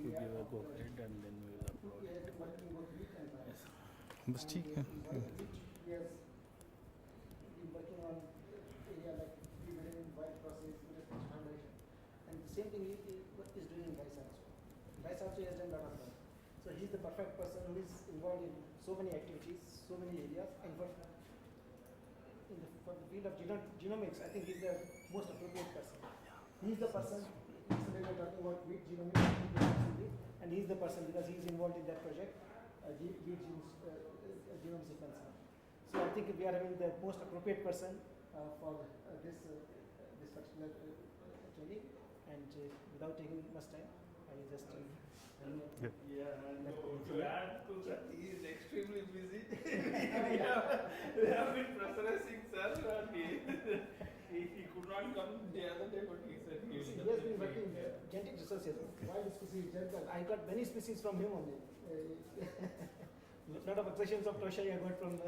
you give a go ahead and then we will upload it. Yes. बस ठीक है. Working on area like pre-building, white process, foundation, and the same thing what is doing in Rice also. Rice also has done a lot of work. So he is the perfect person who is involved in so many activities, so many areas, and for the field of genomics, I think he is the most appropriate person. He is the person. Yesterday we were talking about wheat genomics, and he is the person because he is involved in that project, wheat genome sequencing. So I think we are having the most appropriate person for this particular training, and without taking much time, I will just To add to that, he is extremely busy. we have been pressurizing sir, and he could not come the other day, but he said he will. He has been working in genetic research. Wild species, I got many species from him only. Lot of accessions of Toshai I got from this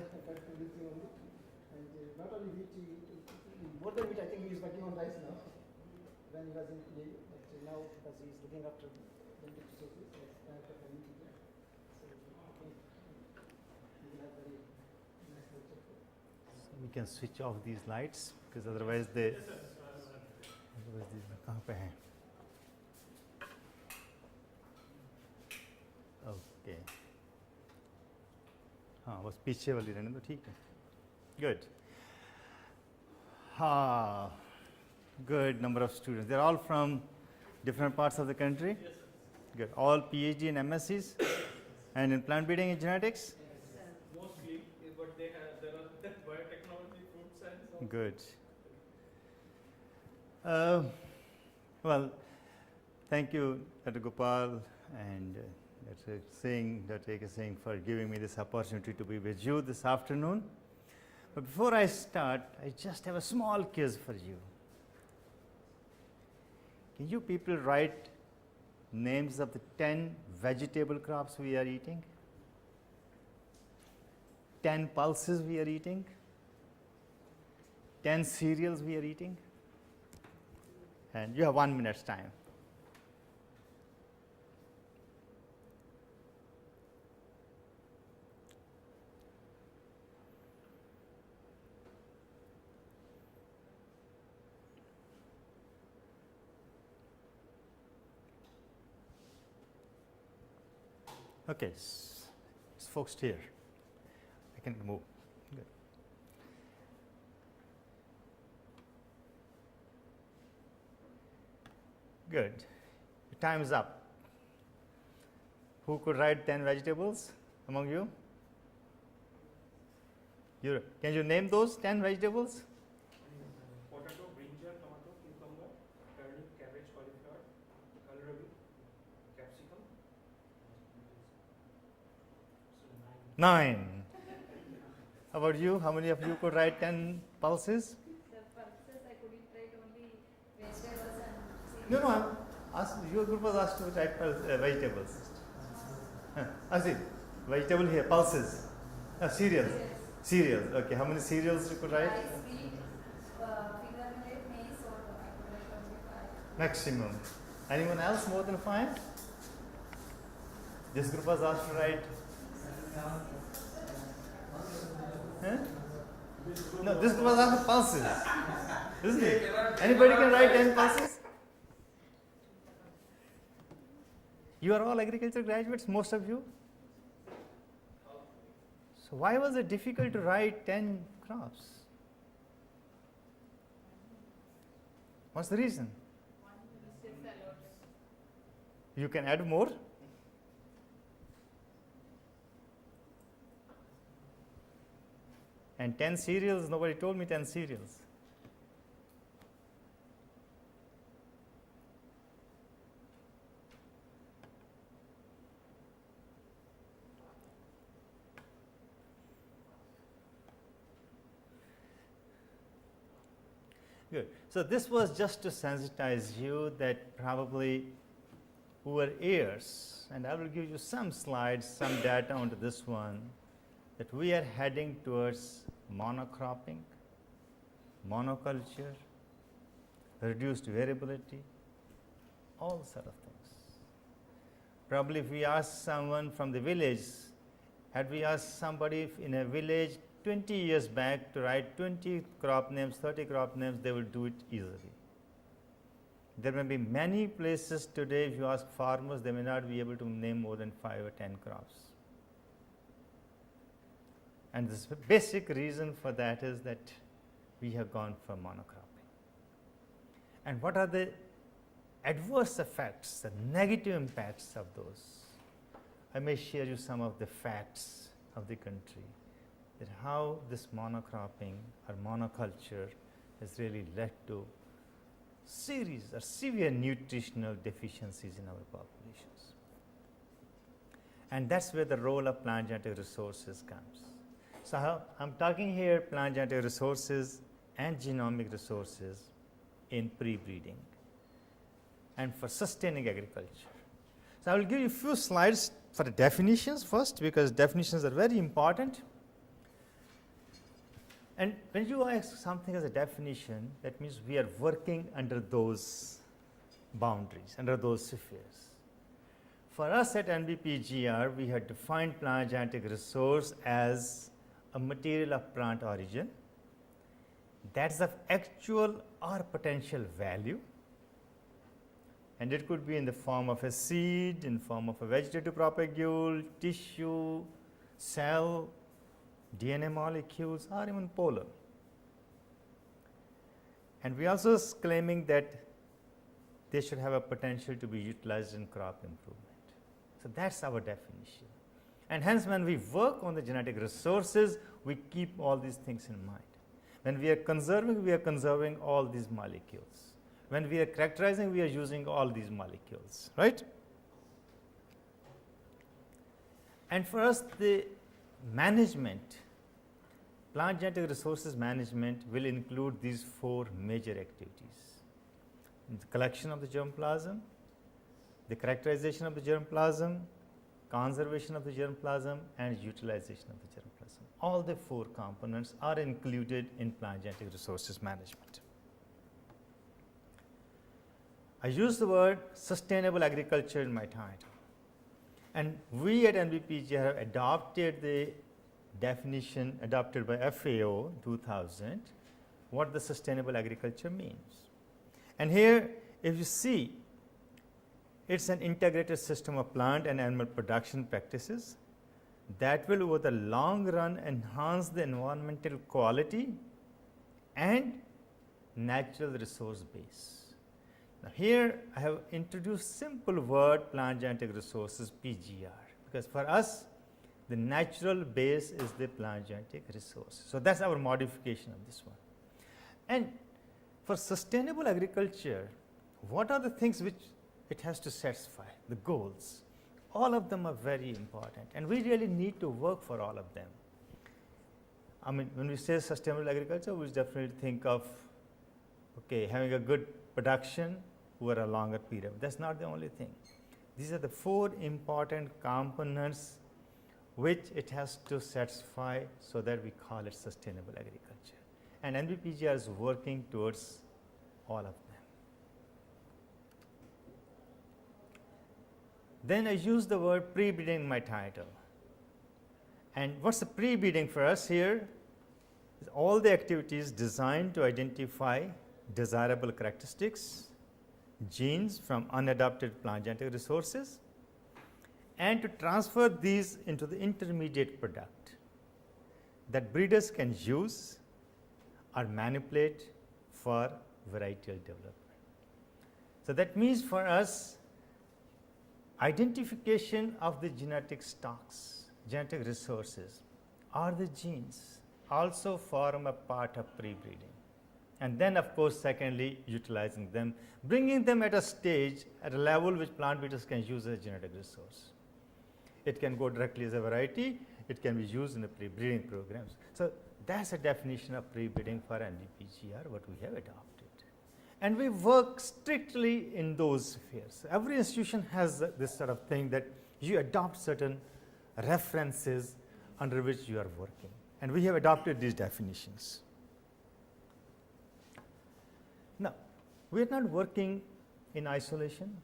thing only. And not only wheat, more than wheat, I think he is working on rice now. When he was in PA, but now because he is looking after genetic resources, so we will have very nice lecture. We can switch off these lights because otherwise they. Otherwise these कहाँ पे हैं? Okay. हाँ बस पीछे वाली रहने दो ठीक है. Good. Good number of students. They're all from different parts of the country. Yes, sir. Good. All PhD and MScs, and in plant breeding and genetics. Mostly, but there are biotechnology, food science. Also. Good. Well, thank you, Dr. Gopal and Dr. Singh for giving me this opportunity to be with you this afternoon. But before I start, I just have a small quiz for you. Can you people write names of the 10 vegetable crops we are eating? 10 pulses we are eating? 10 cereals we are eating? And you have 1 minute's time. Okay, it's focused here. I can move. Good. Good. Your time is up. Who could write 10 vegetables among you? Can you name those 10 vegetables? Potato, brinjal, tomato, cucumber, turnip, cabbage, cauliflower, kohlrabi, capsicum. 9. How about you? How many of you could write 10 pulses? The pulses I couldn't write only vegetables and No, your group was asked to write vegetables. I see. Vegetable here, pulses. Cereals. Cereals. Okay, how many cereals you could write? rice, wheat, figure maize, or I could write only 5. Maximum. Anyone else more than 5? This group was asked to write. Huh? No, this group was asked for pulses. Isn't it? Anybody can write 10 pulses? You are all agriculture graduates, most of you. So why was it difficult to write 10 crops? What's the reason? You can add more. And 10 cereals, nobody told me 10 cereals. Good. So this was just to sensitize you that probably over years, and I will give you some slides, some data onto this one, that we are heading towards monocropping, monoculture, reduced variability, all sort of things. Probably if we ask someone from the village, had we asked somebody in a village 20 years back to write 20 crop names, 30 crop names, they will do it easily. There may be many places today, if you ask farmers, they may not be able to name more than 5 or 10 crops. And the basic reason for that is that we have gone for monocropping. And what are the adverse effects, the negative impacts of those? I may share you some of the facts of the country, that how this monocropping or monoculture has really led to series or severe nutritional deficiencies in our populations. And that's where the role of plant genetic resources comes. So I'm talking here plant genetic resources and genomic resources in pre-breeding and for sustaining agriculture. So I will give you a few slides for the definitions first, because definitions are very important. And when you ask something as a definition, that means we are working under those boundaries, under those spheres. For us at NBPGR, we had defined plant genetic resource as a material of plant origin that's of actual or potential value, and it could be in the form of a seed, in form of a vegetative propagule, tissue, cell, DNA molecules, or even pollen. And we also is claiming that they should have a potential to be utilized in crop improvement. So that's our definition. And hence, when we work on the genetic resources, we keep all these things in mind. When we are conserving all these molecules. When we are characterizing, we are using all these molecules, right? And for us, the management, plant genetic resources management will include these 4 major activities: the collection of the germplasm, the characterization of the germplasm, conservation of the germplasm, and utilization of the germplasm. All the 4 components are included in plant genetic resources management. I use the word sustainable agriculture in my title, and we at NBPG have adopted the definition adopted by FAO 2000, what the sustainable agriculture means. And here, if you see, it's an integrated system of plant and animal production practices that will over the long run enhance the environmental quality and natural resource base. Now, here I have introduced simple word plant genetic resources, PGR, because for us the natural base is the plant genetic resource. So that's our modification of this one. And for sustainable agriculture, what are the things which it has to satisfy, the goals? All of them are very important, and we really need to work for all of them. I mean, when we say sustainable agriculture, we definitely think of, okay, having a good production over a longer period. That's not the only thing. These are the 4 important components which it has to satisfy, so that we call it sustainable agriculture. And NBPGR is working towards all of them. Then I use the word pre-breeding in my title. And what's the pre-breeding for us here? Is all the activities designed to identify desirable characteristics, genes from unadapted plant genetic resources, and to transfer these into the intermediate product that breeders can use or manipulate for varietal development. So that means for us, identification of the genetic stocks, genetic resources, or the genes also form a part of pre-breeding. And then, of course, secondly, utilizing them, bringing them at a stage, at a level which plant breeders can use as a genetic resource. It can go directly as a variety, it can be used in the pre-breeding programs. So that's a definition of pre-breeding for NBPGR, what we have adopted. And we work strictly in those spheres. Every institution has this sort of thing that you adopt certain references under which you are working. And we have adopted these definitions. Now, we are not working in isolation.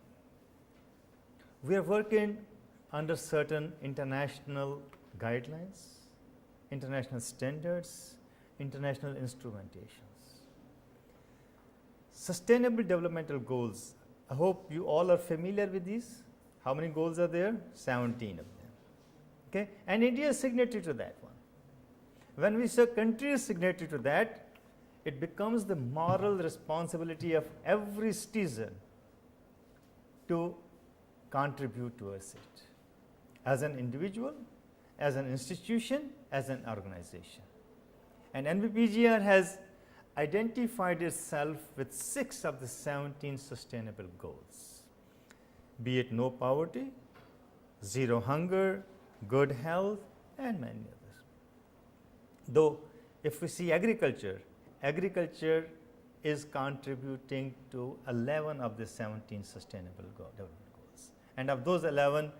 we are working under certain international guidelines, international standards, international instrumentations. Sustainable developmental goals, I hope you all are familiar with these. How many goals are there? 17 of them. Okay? And India is signatory to that one. When we say country is signatory to that, it becomes the moral responsibility of every citizen to contribute towards it, as an individual, as an institution, as an organization. And NBPGR has identified itself with 6 of the 17 sustainable goals, be it no poverty, zero hunger, good health, and many others. Though if we see agriculture, agriculture is contributing to 11 of the 17 sustainable development goals. And of those 11,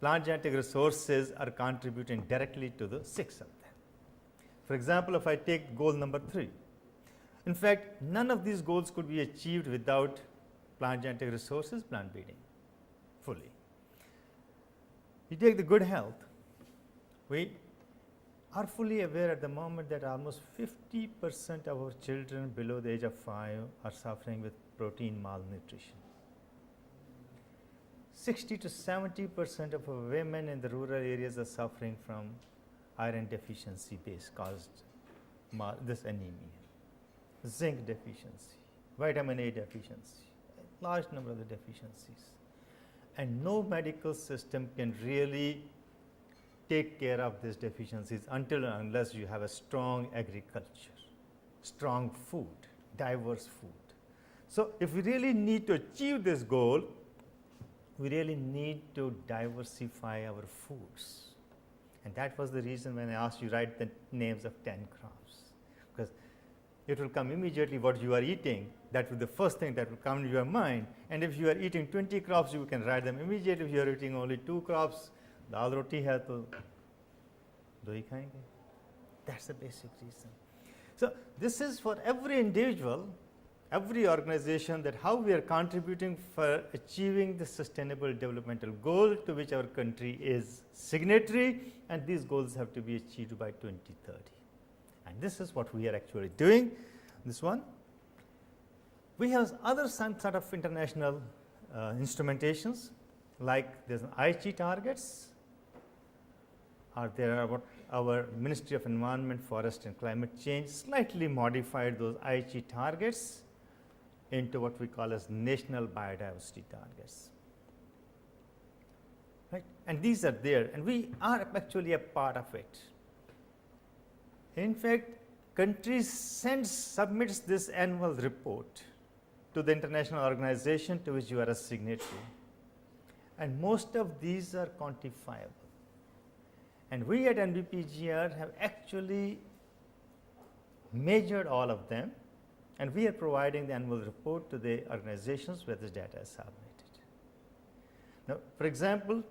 plant genetic resources are contributing directly to the 6 of them. For example, if I take goal number 3, in fact, none of these goals could be achieved without plant genetic resources, plant breeding, fully. You take the good health, we are fully aware at the moment that almost 50% of our children below the age of 5 are suffering with protein malnutrition. 60 to 70% of our women in the rural areas are suffering from iron deficiency caused this anemia, zinc deficiency, vitamin A deficiency, a large number of the deficiencies. And no medical system can really take care of these deficiencies until and unless you have a strong agriculture, strong food, diverse food. So if we really need to achieve this goal, we really need to diversify our foods. And that was the reason when I asked you write the names of 10 crops, because it will come immediately what you are eating. That will be the first thing that will come to your mind. And if you are eating 20 crops, you can write them immediately. If you are eating only 2 crops, dal roti hai to do hi khayenge. That's the basic reason. So this is for every individual, every organization, that how we are contributing for achieving the sustainable developmental goal to which our country is signatory, and these goals have to be achieved by 2030. And this is what we are actually doing. This one. We have other sort of international instrumentations, like there's an Aichi targets, or there are what our Ministry of Environment, Forest and Climate Change slightly modified those Aichi targets into what we call as national biodiversity targets. Right? And these are there, and we are actually a part of it. In fact, countries submits this annual report to the international organization to which you are a signatory, and most of these are quantifiable. And we at NBPGR have actually measured all of them, and we are providing the annual report to the organizations where this data is submitted. Now, for example,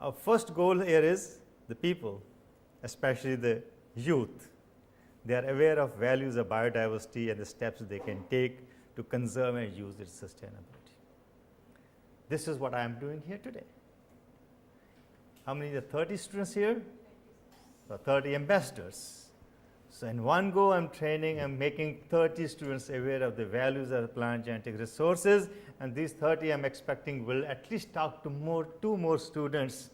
our first goal here is the people, especially the youth. They are aware of values of biodiversity and the steps they can take to conserve and use its sustainability. This is what I am doing here today. How many are 30 students here? So 30 ambassadors. So in one go, I'm making 30 students aware of the values of the plant genetic resources, and these 30 I'm expecting will at least talk to 2 more students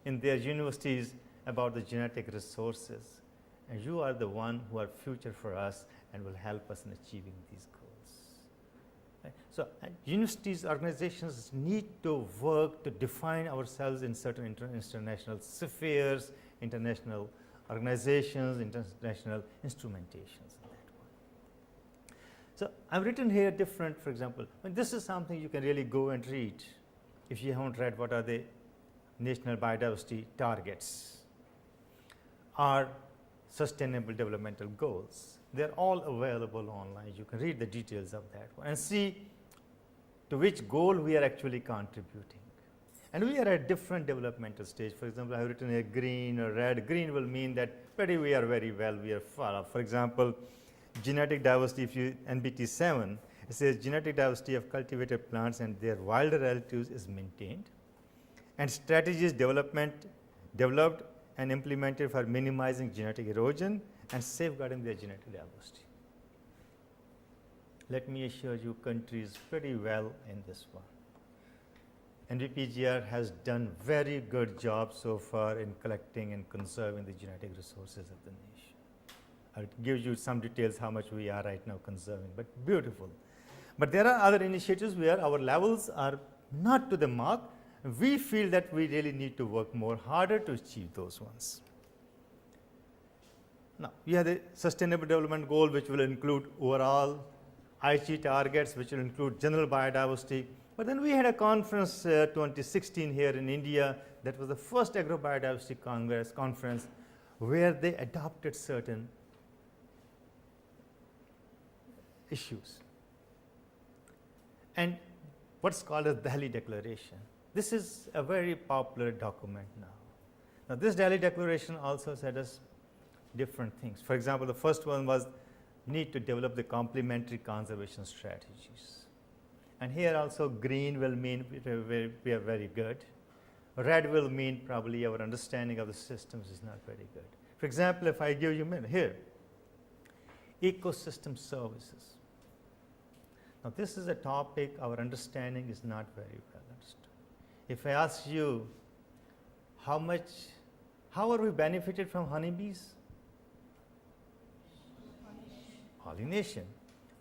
in their universities about the genetic resources. And you are the one who are future for us and will help us in achieving these goals. Right? So universities, organizations need to work to define ourselves in certain international spheres, international organizations, international instrumentations in that one. So I've written here different, for example, this is something you can really go and read if you haven't read what are the national biodiversity targets or sustainable developmental goals. They're all available online. You can read the details of that one and see to which goal we are actually contributing. And we are at different developmental stage. For example, I have written here green or red. Green will mean that we are very well, we are far off. For example, genetic diversity, if you NBT 7, it says genetic diversity of cultivated plants and their wilder relatives is maintained. and strategies developed and implemented for minimizing genetic erosion and safeguarding their genetic diversity. Let me assure you, country is pretty well in this one. NVPGR has done very good job so far in collecting and conserving the genetic resources of the nation. I'll give you some details how much we are right now conserving, but beautiful. But there are other initiatives where our levels are not to the mark. We feel that we really need to work more harder to achieve those ones. Now, we have the Sustainable Development Goal, which will include overall Aichi targets, which will include general biodiversity. But then we had a conference 2016 here in India. That was the first Agrobiodiversity conference where they adopted certain issues. And what's called as Delhi Declaration. This is a very popular document now. Now, this Delhi Declaration also said us different things. For example, the first one was need to develop the complementary conservation strategies. And here also green will mean we are very good. Red will mean probably our understanding of the systems is not very good. For example, if I give you here, ecosystem services. Now, this is a topic our understanding is not very well understood. If I ask you how are we benefited from honeybees? Pollination.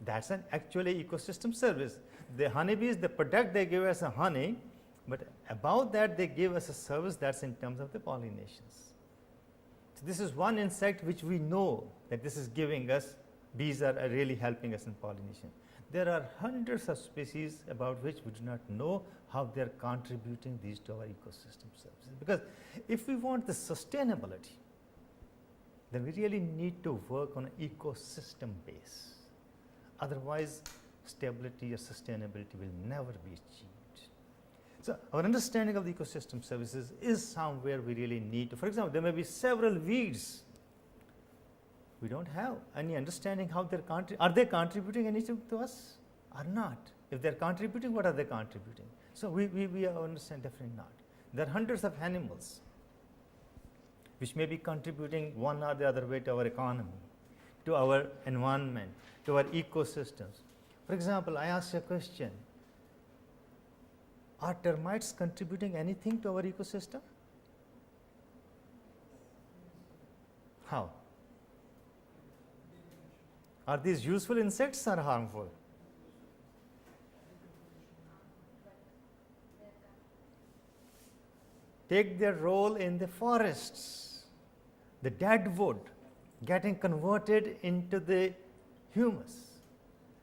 That's an actually ecosystem service. The honeybees, the product they give us a honey, but about that they give us a service that's in terms of the pollinations. So this is one insect which we know that this is giving us, bees are really helping us in pollination. There are hundreds of species about which we do not know how they are contributing these to our ecosystem services. Because if we want the sustainability, then we really need to work on an ecosystem base. Otherwise, stability or sustainability will never be achieved. So, our understanding of the ecosystem services is somewhere we really need to. For example, there may be several weeds. We don't have any understanding how they're are they contributing anything to us or not? If they're contributing, what are they contributing? So, we understand definitely not. There are hundreds of animals which may be contributing one or the other way to our economy, to our environment, to our ecosystems. For example, I asked a question, are termites contributing anything to our ecosystem? How? Are these useful insects or harmful? Take their role in the forests, the dead wood getting converted into the humus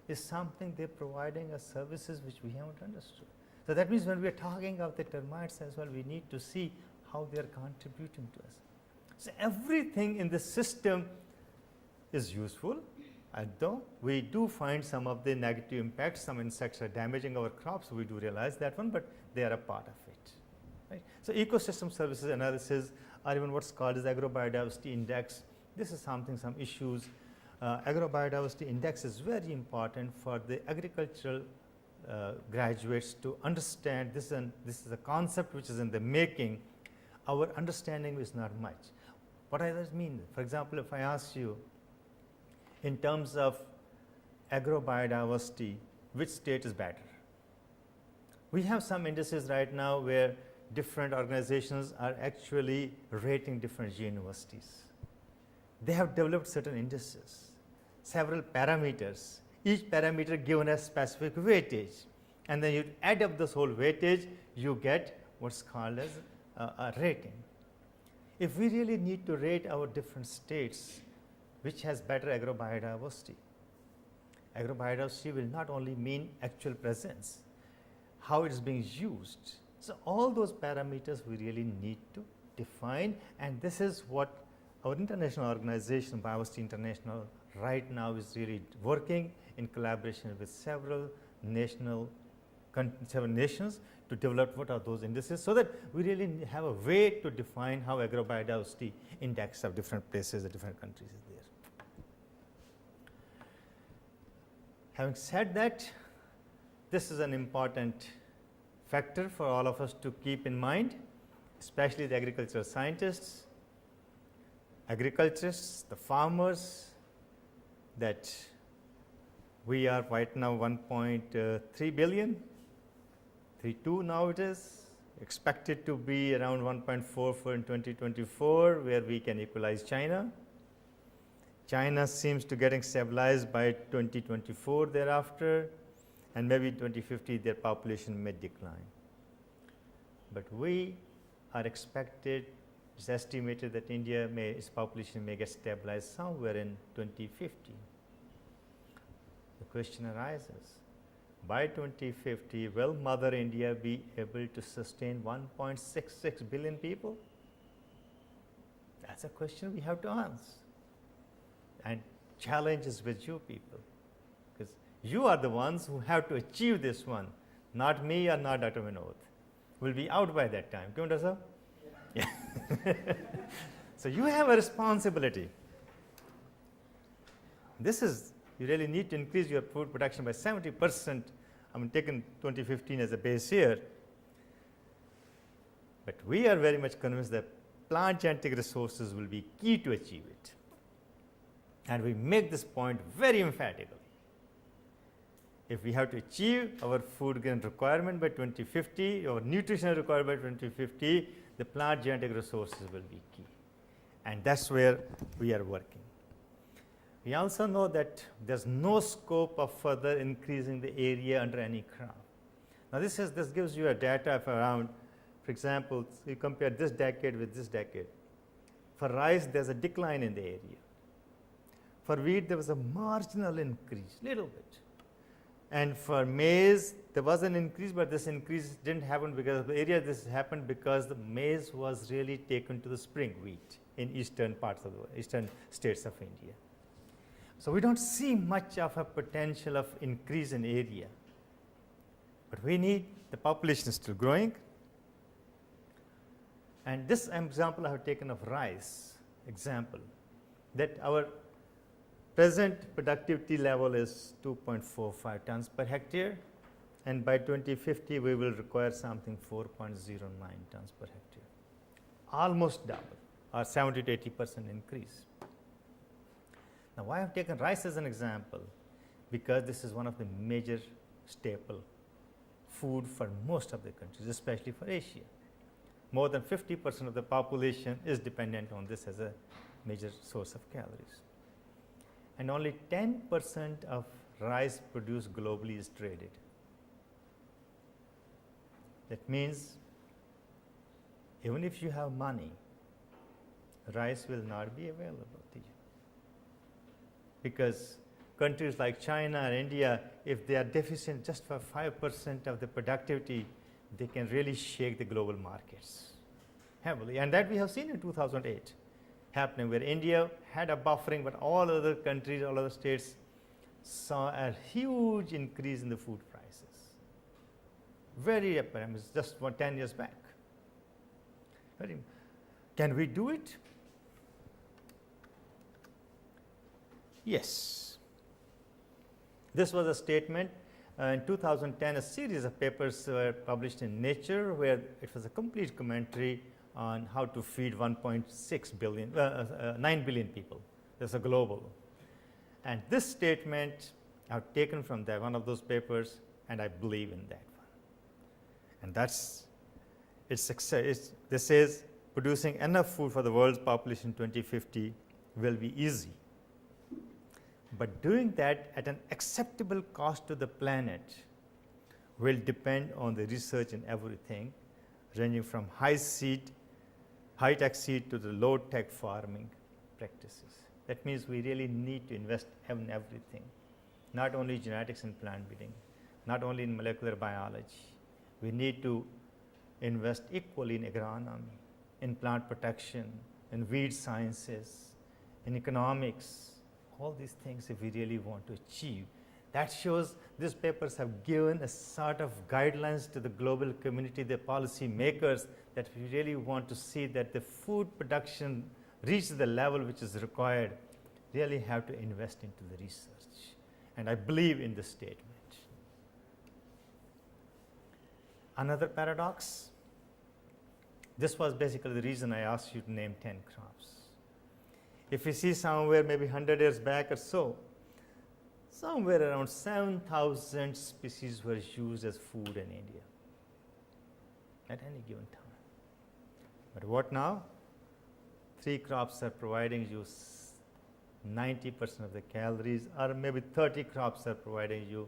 is something they're providing us services which we haven't understood. So that means when we are talking of the termites as well, we need to see how they are contributing to us. So everything in the system is useful, although we do find some of the negative impacts. Some insects are damaging our crops, we do realize that one, but they are a part of it. Right? So ecosystem services analysis, or even what's called as agrobiodiversity index. This is some issues. Agrobiodiversity index is very important for the agricultural graduates to understand. This is a concept which is in the making. Our understanding is not much. What does that mean? For example, if I ask you, in terms of agrobiodiversity, which state is better? We have some indices right now where different organizations are actually rating different universities. They have developed certain indices, several parameters, each parameter given a specific weightage, and then you add up this whole weightage, you get what's called as a rating. If we really need to rate our different states, which has better agrobiodiversity, agrobiodiversity will not only mean actual presence, how it is being used. So all those parameters we really need to define, and this is what our international organization, Biodiversity International, right now is really working in collaboration with several nations to develop what are those indices, so that we really have a way to define how agrobiodiversity index of different places, of different countries is there. Having said that, this is an important factor for all of us to keep in mind, especially the agricultural scientists, agriculturists, the farmers, that we are right now 1.3 billion, 3.2 now it is, expected to be around 1.44 in 2024, where we can equalize China. China seems to getting stabilized by 2024 thereafter, and maybe 2050 their population may decline. But we are expected, it's estimated that India may, its population may get stabilized somewhere in 2050. The question arises, by 2050, will Mother India be able to sustain 1.66 billion people? That's a question we have to answer. And challenge is with you people, because you are the ones who have to achieve this one, not me or not Dr. Vinod. We'll be out by that time. Come on, sir? Yeah. So you have a responsibility. This is, you really need to increase your food production by 70%. I'm taking 2015 as a base year. But we are very much convinced that plant genetic resources will be key to achieve it. And we make this point very emphatically. If we have to achieve our food grain requirement by 2050, our nutrition requirement by 2050, the plant genetic resources will be key. And that's where we are working. We also know that there's no scope of further increasing the area under any crop. Now this gives you a data of around, for example, you compare this decade with this decade. For rice, there's a decline in the area. For wheat, there was a marginal increase, little bit. And for maize, there was an increase, but this increase didn't happen because of the area. This happened because the maize was really taken to the spring wheat in eastern parts of the eastern states of India. So we don't see much of a potential of increase in area. But we need, the population is still growing. And this example I have taken of rice example, that our present productivity level is 2.45 tons per hectare, and by 2050 we will require something 4.09 tons per hectare, almost double, or 70 to 80% increase. Now why I have taken rice as an example? Because this is one of the major staple food for most of the countries, especially for Asia. More than 50% of the population is dependent on this as a major source of calories. And only 10% of rice produced globally is traded. That means even if you have money, rice will not be available to you. Because countries like China and India, if they are deficient just for 5% of the productivity, they can really shake the global markets heavily. And that we have seen in 2008 happening, where India had a buffering, but all other countries, all other states saw a huge increase in the food prices. Very apparent, it's just 10 years back. Can we do it? Yes. This was a statement. In 2010, a series of papers were published in Nature, where it was a complete commentary on how to feed 1.6 billion, 9 billion people. There's a global. And this statement I've taken from that, one of those papers, and I believe in that one. And that's its success. This says producing enough food for the world's population in 2050 will be easy. But doing that at an acceptable cost to the planet will depend on the research in everything, ranging from high-tech seed to the low-tech farming practices. That means we really need to invest in everything, not only genetics and plant breeding, not only in molecular biology. We need to invest equally in agronomy, in plant protection, in weed sciences, in economics, all these things if we really want to achieve. That shows these papers have given a sort of guidelines to the global community, the policy makers, that we really want to see that the food production reaches the level which is required, really have to invest into the research. And I believe in this statement. Another paradox. This was basically the reason I asked you to name 10 crops. If you see somewhere maybe 100 years back or so, somewhere around 7,000 species were used as food in India at any given time. But what now? 3 crops are providing you 90% of the calories, or maybe 30 crops are providing you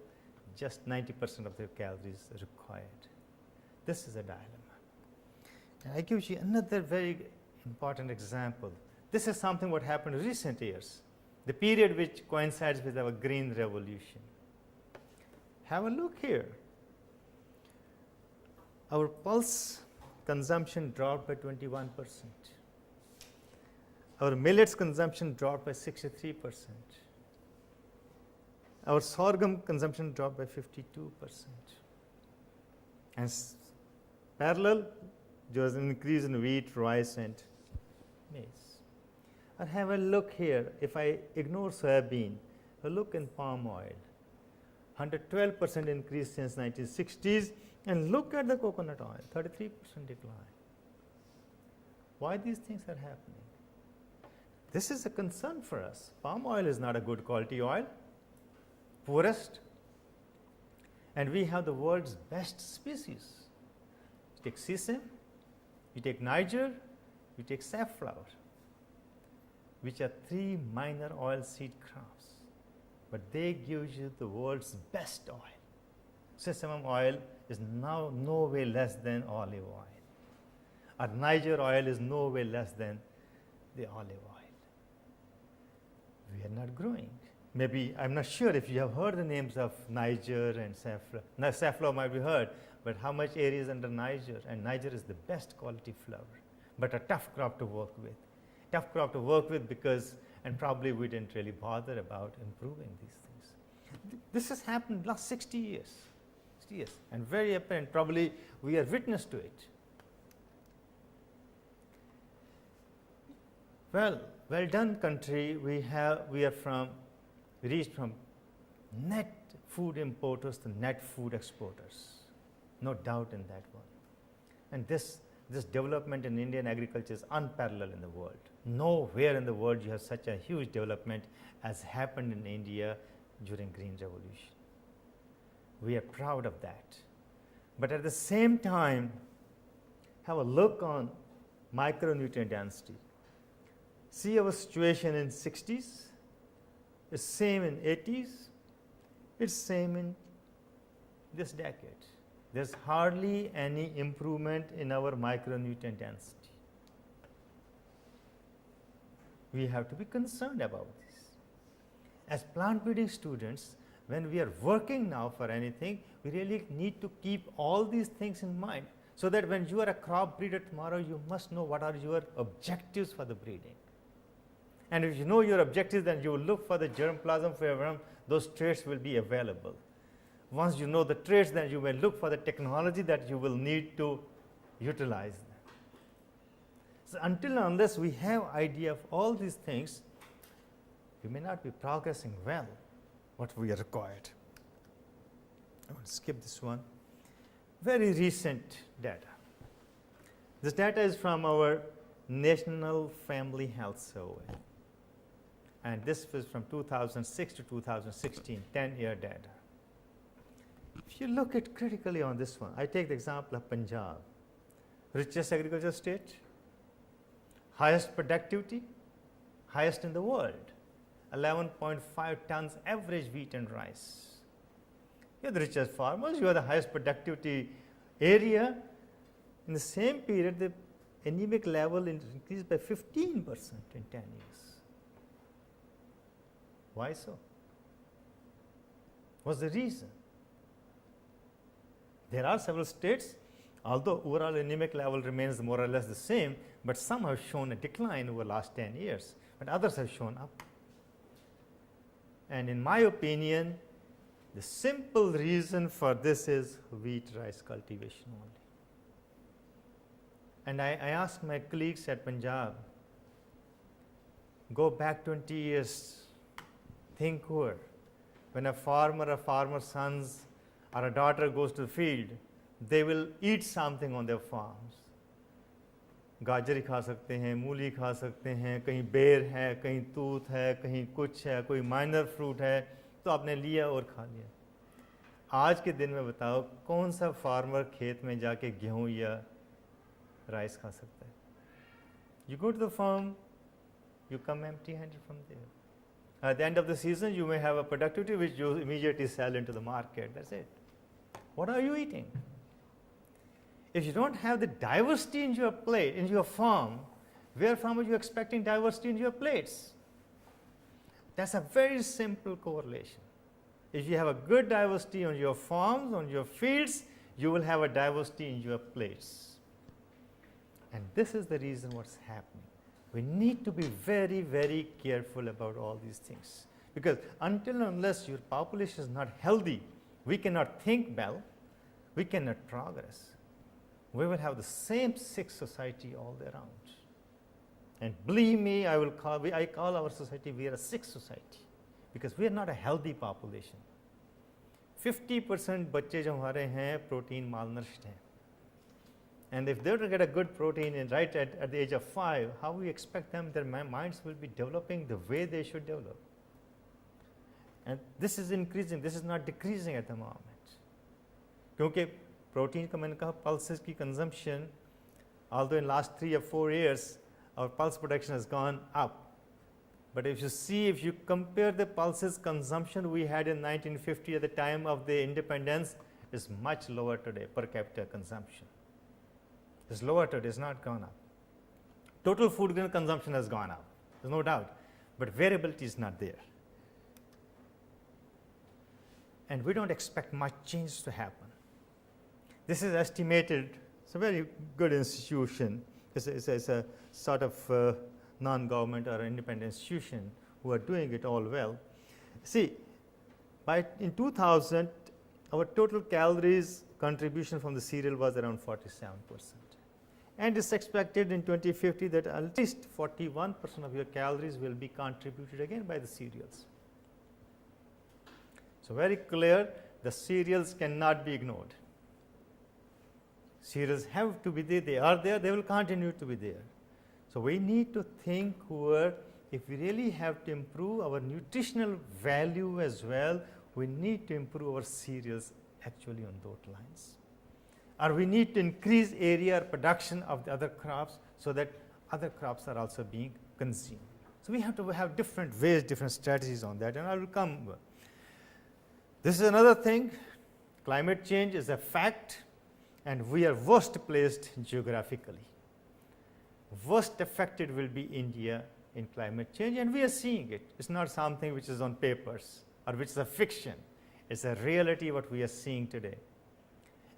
just 90% of the calories required. This is a dilemma. And I give you another very important example. This is something what happened in recent years, the period which coincides with our green revolution. Have a look here. Our pulse consumption dropped by 21%. Our millets consumption dropped by 63%. Our sorghum consumption dropped by 52%. And parallel, there was an increase in wheat, rice, and maize. And have a look here. If I ignore soybean, a look in palm oil. 112% increase since 1960s. And look at the coconut oil, 33% decline. Why these things are happening? This is a concern for us. Palm oil is not a good quality oil, poorest, and we have the world's best species. You take sesame, you take Niger, you take safflower, which are 3 minor oil seed crops, but they give you the world's best oil. Sesame oil is now no way less than olive oil. Or Niger oil is no way less than the olive oil. We are not growing. Maybe, I'm not sure if you have heard the names of Niger and safflower. Now, safflower might be heard, but how much area is under Niger? And Niger is the best quality flour, but a tough crop to work with. Tough crop to work with because, and probably we didn't really bother about improving these things. This has happened last 60 years. And very apparent, probably we are witness to it. Well done country, we reached from net food importers to net food exporters. No doubt in that one. And this development in Indian agriculture is unparalleled in the world. Nowhere in the world you have such a huge development as happened in India during Green Revolution. We are proud of that. But at the same time, have a look on micronutrient density. See our situation in 60s, it's same in 80s, it's same in this decade. There's hardly any improvement in our micronutrient density. We have to be concerned about this. As plant breeding students, when we are working now for anything, we really need to keep all these things in mind, so that when you are a crop breeder tomorrow, you must know what are your objectives for the breeding. And if you know your objectives, then you will look for the germplasm flavum, those traits will be available. Once you know the traits, then you will look for the technology that you will need to utilize them. So until and unless we have idea of all these things, we may not be progressing well what we are required. I want to skip this one. Very recent data. This data is from our National Family Health Survey. And this was from 2006 to 2016, 10-year data. If you look at critically on this one, I take the example of Punjab, richest agricultural state, highest productivity, highest in the world, 11.5 tons average wheat and rice. You are the richest farmers, you are the highest productivity area. In the same period, the anemic level increased by 15% in 10 years. Why so? What's the reason? There are several states, although overall anemic level remains more or less the same, but some have shown a decline over the last 10 years, but others have shown up. And in my opinion, the simple reason for this is wheat rice cultivation only. And I asked my colleagues at Punjab, go back 20 years, think over. When a farmer's sons or a daughter goes to the field, they will eat something on their farms. गाजर खा सकते हैं, मूली खा सकते हैं, कहीं बेर है, कहीं तूत है, कहीं कुछ है, कोई माइनर फ्रूट है, तो आपने लिया और खा लिया. आज के दिन में बताओ कौन सा फार्मर खेत में जाके गेहूं या राइस खा सकता है? You go to the farm, you come empty-handed from there. At the end of the season, you may have a productivity which you immediately sell into the market. That's it. What are you eating? If you don't have the diversity in your plate, in your farm, where from are you expecting diversity in your plates? That's a very simple correlation. If you have a good diversity on your farms, on your fields, you will have a diversity in your plates. And this is the reason what's happening. We need to be very, very careful about all these things. Because until and unless your population is not healthy, we cannot think well, we cannot progress. We will have the same sick society all around. And believe me, I call our society, we are a sick society. Because we are not a healthy population. 50% बच्चे जो हमारे हैं protein malnourished हैं. And if they don't get a good protein in right at the age of 5, how we expect them, their minds will be developing the way they should develop. And this is increasing, this is not decreasing at the moment. क्योंकि protein का मैंने कहा pulses की consumption, although in last 3 or 4 years, our pulse production has gone up. But if you see, if you compare the pulses consumption we had in 1950 at the time of the independence, is much lower today, per capita consumption. It's lower today, it's not gone up. Total food grain consumption has gone up, there's no doubt, but variability is not there. And we don't expect much change to happen. This is estimated, it's a very good institution, it's a sort of non-government or independent institution who are doing it all well. See, in 2000, our total calories contribution from the cereal was around 47%. And it's expected in 2050 that at least 41% of your calories will be contributed again by the cereals. So very clear, the cereals cannot be ignored. Cereals have to be there, they are there, they will continue to be there. So we need to think if we really have to improve our nutritional value as well, we need to improve our cereals actually on those lines. Or we need to increase area or production of the other crops so that other crops are also being consumed. So we have to have different ways, different strategies on that, and I will come. This is another thing, climate change is a fact, and we are worst placed geographically. Worst affected will be India in climate change, and we are seeing it. It's not something which is on papers or which is a fiction. It's a reality what we are seeing today.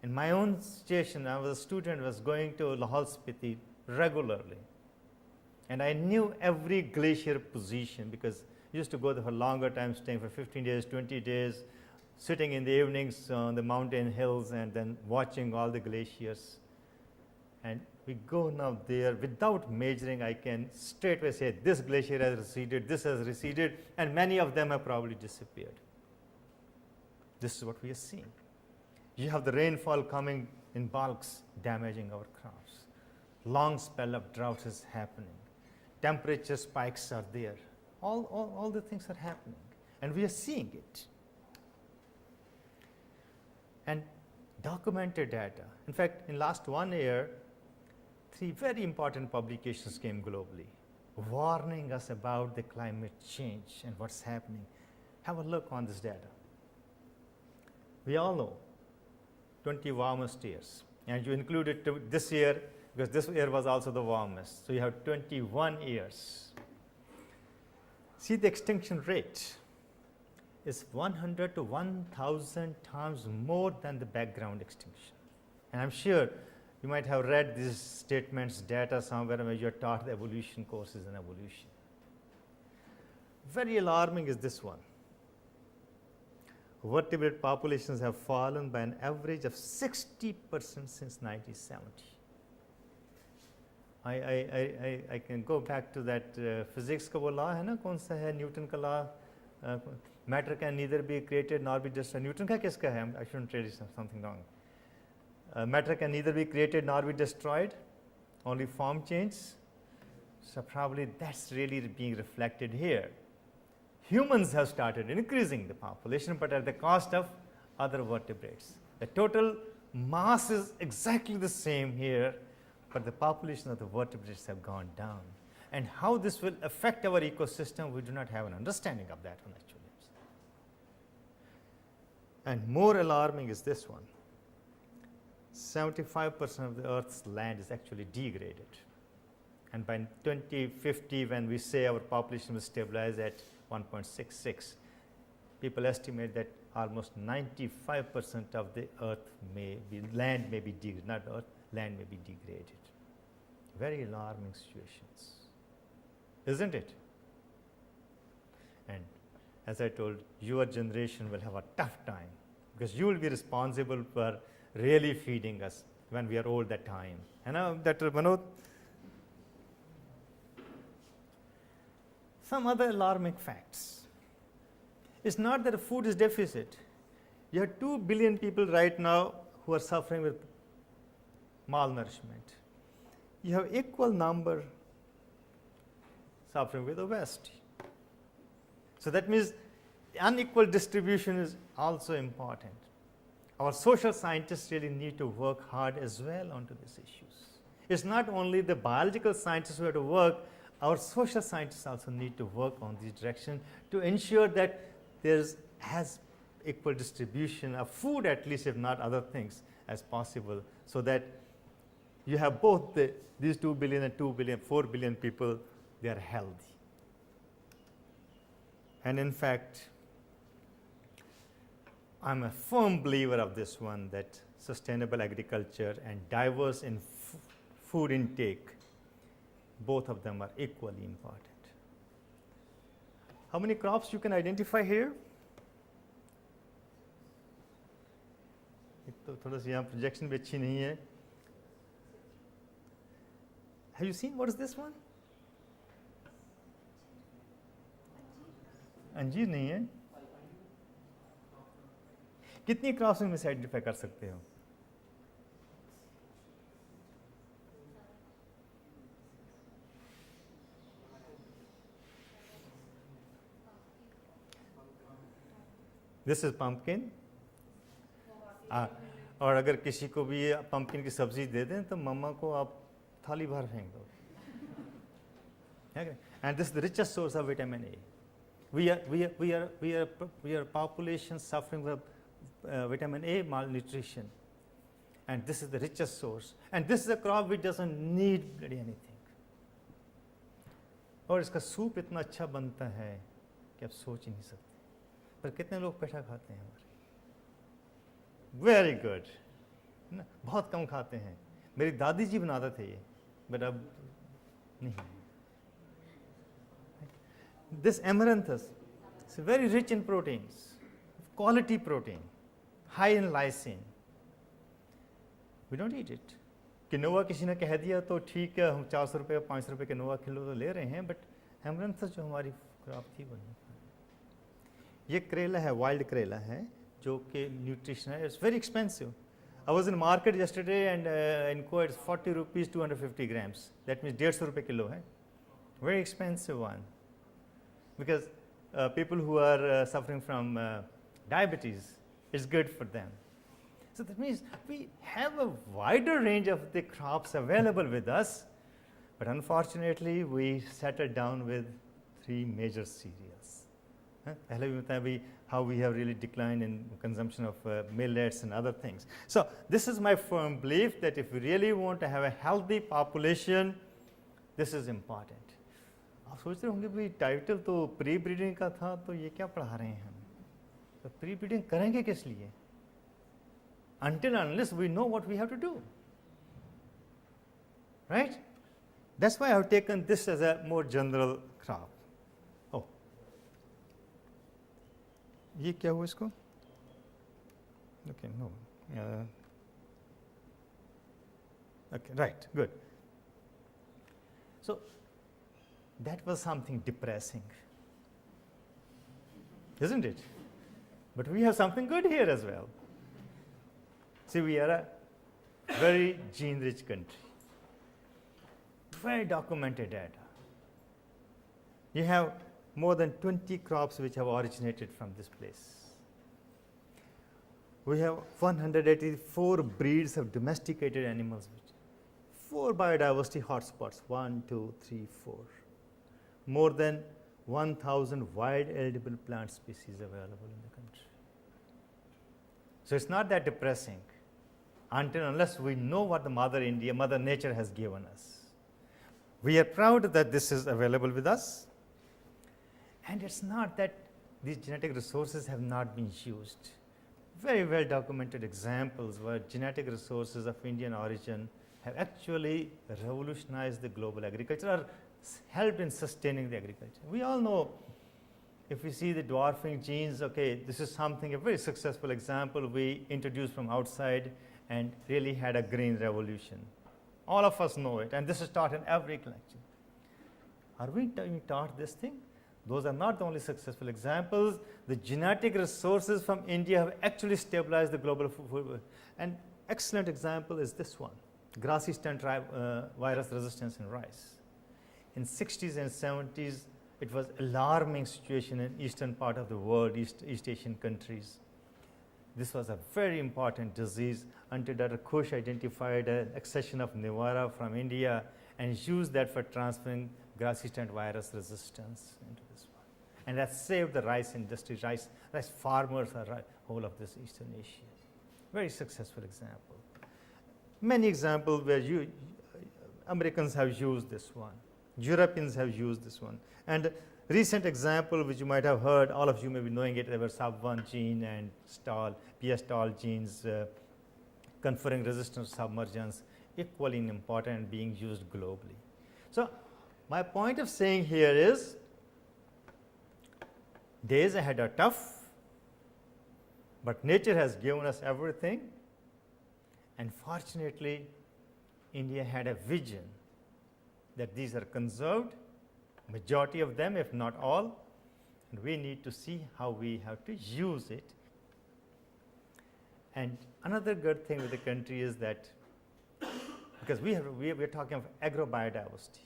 In my own station, I was a student, was going to Lahore Spiti regularly. And I knew every glacier position because I used to go there for longer time, staying for 15 days, 20 days, sitting in the evenings on the mountain hills and then watching all the glaciers. And we go now there without measuring, I can straightway say this glacier has receded, this has receded, and many of them have probably disappeared. This is what we are seeing. You have the rainfall coming in bulks, damaging our crops. Long spell of drought is happening. Temperature spikes are there. All the things are happening, and we are seeing it. And documented data. In fact, in last 1 year, 3 very important publications came globally, warning us about the climate change and what's happening. Have a look on this data. We all know 20 warmest years, and you included this year because this year was also the warmest. So you have 21 years. See, the extinction rate is 100 to 1,000 times more than the background extinction. And I'm sure you might have read these statements, data somewhere where you're taught the evolution courses in evolution. Very alarming is this one. Vertebrate populations have fallen by an average of 60% since 1970. I can go back to that physics का वो law है ना, कौन सा है Newton का law, matter can neither be created nor be destroyed. Newton का किसका है? I shouldn't tell you something wrong. Matter can neither be created nor be destroyed, only form change. So probably that's really being reflected here. Humans have started increasing the population, but at the cost of other vertebrates. The total mass is exactly the same here, but the population of the vertebrates have gone down. And how this will affect our ecosystem, we do not have an understanding of that one actually. And more alarming is this one. 75% of the Earth's land is actually degraded. And by 2050, when we say our population will stabilize at 1.66, people estimate that almost 95% of the Earth land may be degraded, not Earth, land may be degraded. Very alarming situations, isn't it? And as I told, your generation will have a tough time because you will be responsible for really feeding us when we are old that time. And now, Dr. Manoj, some other alarming facts. It's not that food is deficit. You have 2 billion people right now who are suffering with malnourishment. You have equal number suffering with obesity. So that means unequal distribution is also important. Our social scientists really need to work hard as well onto these issues. It's not only the biological scientists who have to work, our social scientists also need to work on this direction to ensure that there's as equal distribution of food, at least if not other things, as possible, so that you have both these 2 billion and 2 billion, 4 billion people, they are healthy. And in fact, I'm a firm believer of this one, that sustainable agriculture and diverse in food intake, both of them are equally important. How many crops you can identify here? तो थोड़ा सा यहाँ projection भी अच्छी नहीं है. Have you seen what is this one? अंजीर नहीं है. कितनी क्रॉप्स में से आइडेंटिफाई कर सकते हो? This is pumpkin. और अगर किसी को भी पम्पकिन की सब्जी दे दें तो मम्मा को आप थाली भर फेंक दो. And this is the richest source of vitamin A. We are population suffering with vitamin A malnutrition, and this is the richest source. And this is a crop which doesn't need bloody anything. और इसका soup इतना अच्छा बनता है कि आप सोच ही नहीं सकते. पर कितने लोग पेठा खाते हैं हमारे? Very good. बहुत कम खाते हैं. मेरी दादी जी बनाते थे ये, बट अब नहीं. This amaranthus is very rich in proteins, quality protein, high in lysine. We don't eat it. Quinoa किसी ने कह दिया तो ठीक है, हम 400 रुपये 500 रुपये किनोवा किलो तो ले रहे हैं, बट amaranthus जो हमारी क्रॉप थी वो नहीं. ये करेला है, वाइल्ड करेला है, जो कि न्यूट्रिशन है. It's very expensive. I was in market yesterday and in Kuwait it's 40 rupees 250 grams. That means 150 रुपये किलो है. Very expensive one. Because people who are suffering from diabetes, it's good for them. So that means we have a wider range of the crops available with us, but unfortunately we settled down with 3 major cereals. पहले भी बताया भी how we have really declined in consumption of millets and other things. So this is my firm belief that if we really want to have a healthy population, this is important. आप सोच रहे होंगे भाई title तो pre breeding का था, तो ये क्या पढ़ा रहे हैं हम? तो प्री ब्रीडिंग करेंगे किस लिए? Until unless we know what we have to do, right? That's why I have taken this as a more general crop. Oh, ये क्या हुआ इसको? Okay, no. Okay, right, good. So that was something depressing, isn't it? But we have something good here as well. See, we are a very gene-rich country, very documented data. You have more than 20 crops which have originated from this place. We have 184 breeds of domesticated animals, 4 biodiversity hotspots, 1, 2, 3, 4. More than 1,000 wild edible plant species available in the country. So it's not that depressing until unless we know what the Mother Nature has given us. We are proud that this is available with us, and it's not that these genetic resources have not been used. Very well documented examples where genetic resources of Indian origin have actually revolutionized the global agriculture or helped in sustaining the agriculture. We all know, if we see the dwarfing genes, okay, this is something, a very successful example we introduced from outside and really had a green revolution. All of us know it, and this is taught in every collection. Are we being taught this thing? Those are not the only successful examples. The genetic resources from India have actually stabilized the global food. An excellent example is this one, grassy stunt virus resistance in rice. In 60s and 70s, it was alarming situation in eastern part of the world, East Asian countries. This was a very important disease until Dr. Khush identified an accession of Nivara from India and used that for transferring grassy stunt virus resistance into this one. And that saved the rice industry, rice farmers are whole of this Eastern Asia. Very successful example. Many examples where Americans have used this one. Europeans have used this one. And recent example which you might have heard, all of you may be knowing it, there were SUB1 gene and PS-stall genes conferring resistance to submergence, equally important and being used globally. So my point of saying here is, days ahead are tough, but nature has given us everything, and fortunately India had a vision that these are conserved, majority of them if not all, and we need to see how we have to use it. And another good thing with the country is that, because we are talking of agrobiodiversity,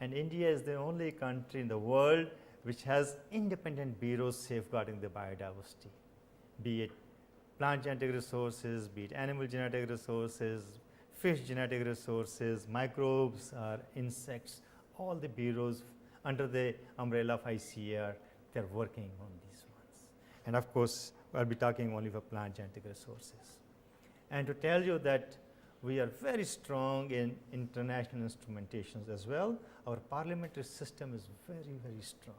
and India is the only country in the world which has independent bureaus safeguarding the biodiversity, be it plant genetic resources, be it animal genetic resources, fish genetic resources, microbes or insects, all the bureaus under the umbrella of ICAR, they are working on these ones. And of course, I will be talking only for plant genetic resources. And to tell you that we are very strong in international instrumentations as well. Our parliamentary system is very, very strong.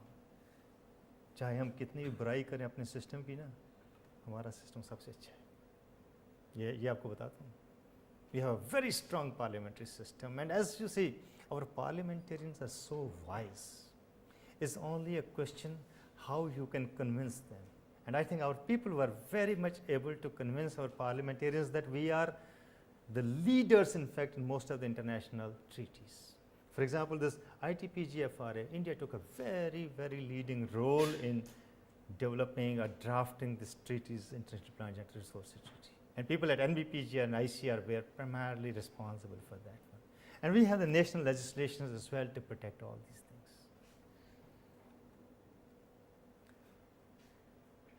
चाहे हम कितनी भी बुराई करें अपने system की ना, हमारा सिस्टम सबसे अच्छा है. ये आपको बताता हूँ. We have a very strong parliamentary system, and as you see, our parliamentarians are so wise. It's only a question how you can convince them. And I think our people were very much able to convince our parliamentarians that we are the leaders, in fact, in most of the international treaties. For example, this ITPGFRA, India took a very, very leading role in developing or drafting these treaties, International Plant Genetic Resources Treaty. And people at NBPG and ICR were primarily responsible for that one. And we have the national legislations as well to protect all these things.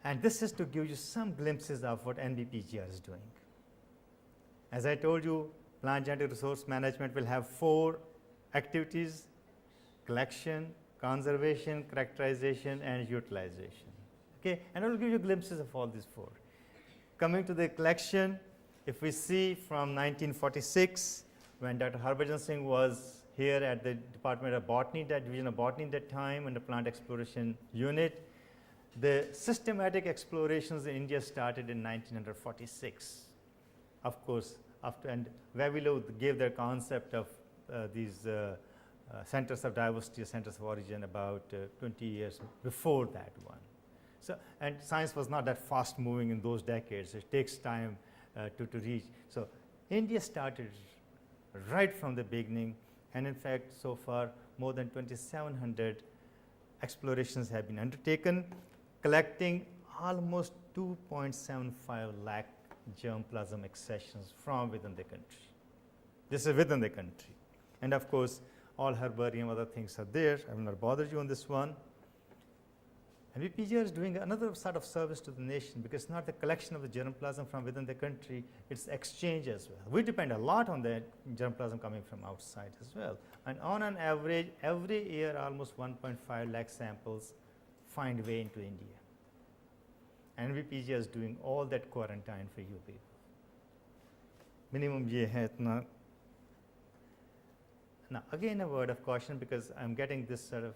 And this is to give you some glimpses of what NBPGR is doing. As I told you, plant genetic resource management will have 4 activities: collection, conservation, characterization, and utilization. Okay? And I will give you glimpses of all these 4. Coming to the collection, if we see from 1946, when Dr. Harbhajan Singh was here at the Department of Botany, that Division of Botany at that time, and the Plant Exploration Unit, the systematic explorations in India started in 1946. Of course, and Vavilov gave their concept of these centers of diversity, centers of origin about 20 years before that one. So, and science was not that fast moving in those decades. It takes time to reach. So India started right from the beginning, and in fact, so far more than 2,700 explorations have been undertaken, collecting almost 2.75 lakh germplasm accessions from within the country. This is within the country. And of course, all herbarium, other things are there. I will not bother you on this one. NVPGR is doing another sort of service to the nation, because it's not the collection of the germplasm from within the country, it's exchange as well. We depend a lot on the germplasm coming from outside as well. And on an average, every year almost 1.5 lakh samples find way into India. NVPGR is doing all that quarantine for you people. Minimum ye hai itna. Now, again a word of caution, because I am getting this sort of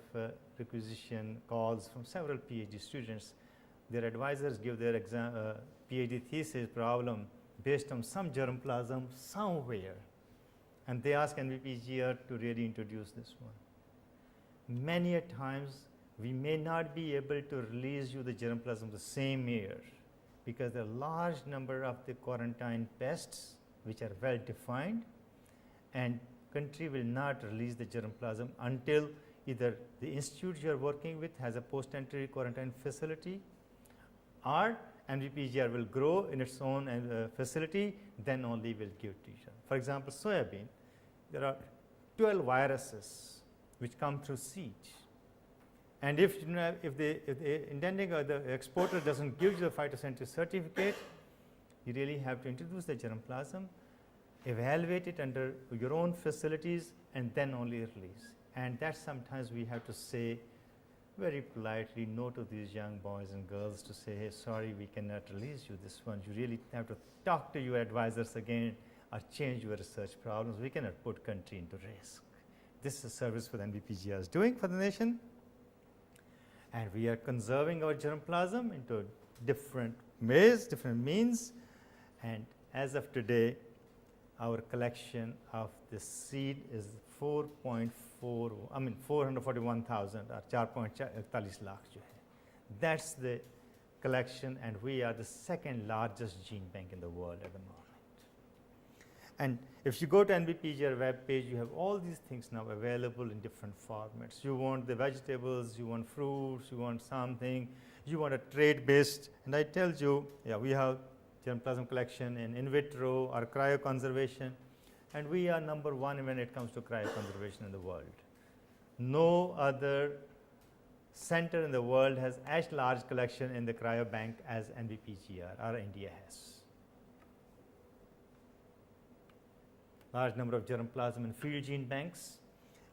requisition calls from several PhD students. Their advisors give their PhD thesis problem based on some germplasm somewhere, and they ask NVPGR to really introduce this one. Many a times we may not be able to release you the germplasm the same year, because there are large number of the quarantine pests which are well defined, and country will not release the germplasm until either the institute you are working with has a post-entry quarantine facility, or NVPGR will grow in its own facility, then only will give to you. For example, soybean, there are 12 viruses which come through seed. And if the intending or the exporter doesn't give you the phytosanitary certificate, you really have to introduce the germplasm, evaluate it under your own facilities, and then only release. And that sometimes we have to say very politely no to these young boys and girls, to say, hey, sorry, we cannot release you this one. You really have to talk to your advisors again or change your research problems. We cannot put country into risk. This is a service that NVPGR is doing for the nation. And we are conserving our germplasm into different ways, different means. And as of today, our collection of the seed is 441,000 or 4.41 lakh. That's the collection, and we are the second largest gene bank in the world at the moment. And if you go to NVPGR web page, you have all these things now available in different formats. You want the vegetables, you want fruits, you want something, you want a trade-based, and I tell you, yeah, we have germplasm collection in vitro or cryoconservation, and we are number one when it comes to cryoconservation in the world. No other center in the world has as large collection in the cryobank as NVPGR or India has. Large number of germplasm in field gene banks,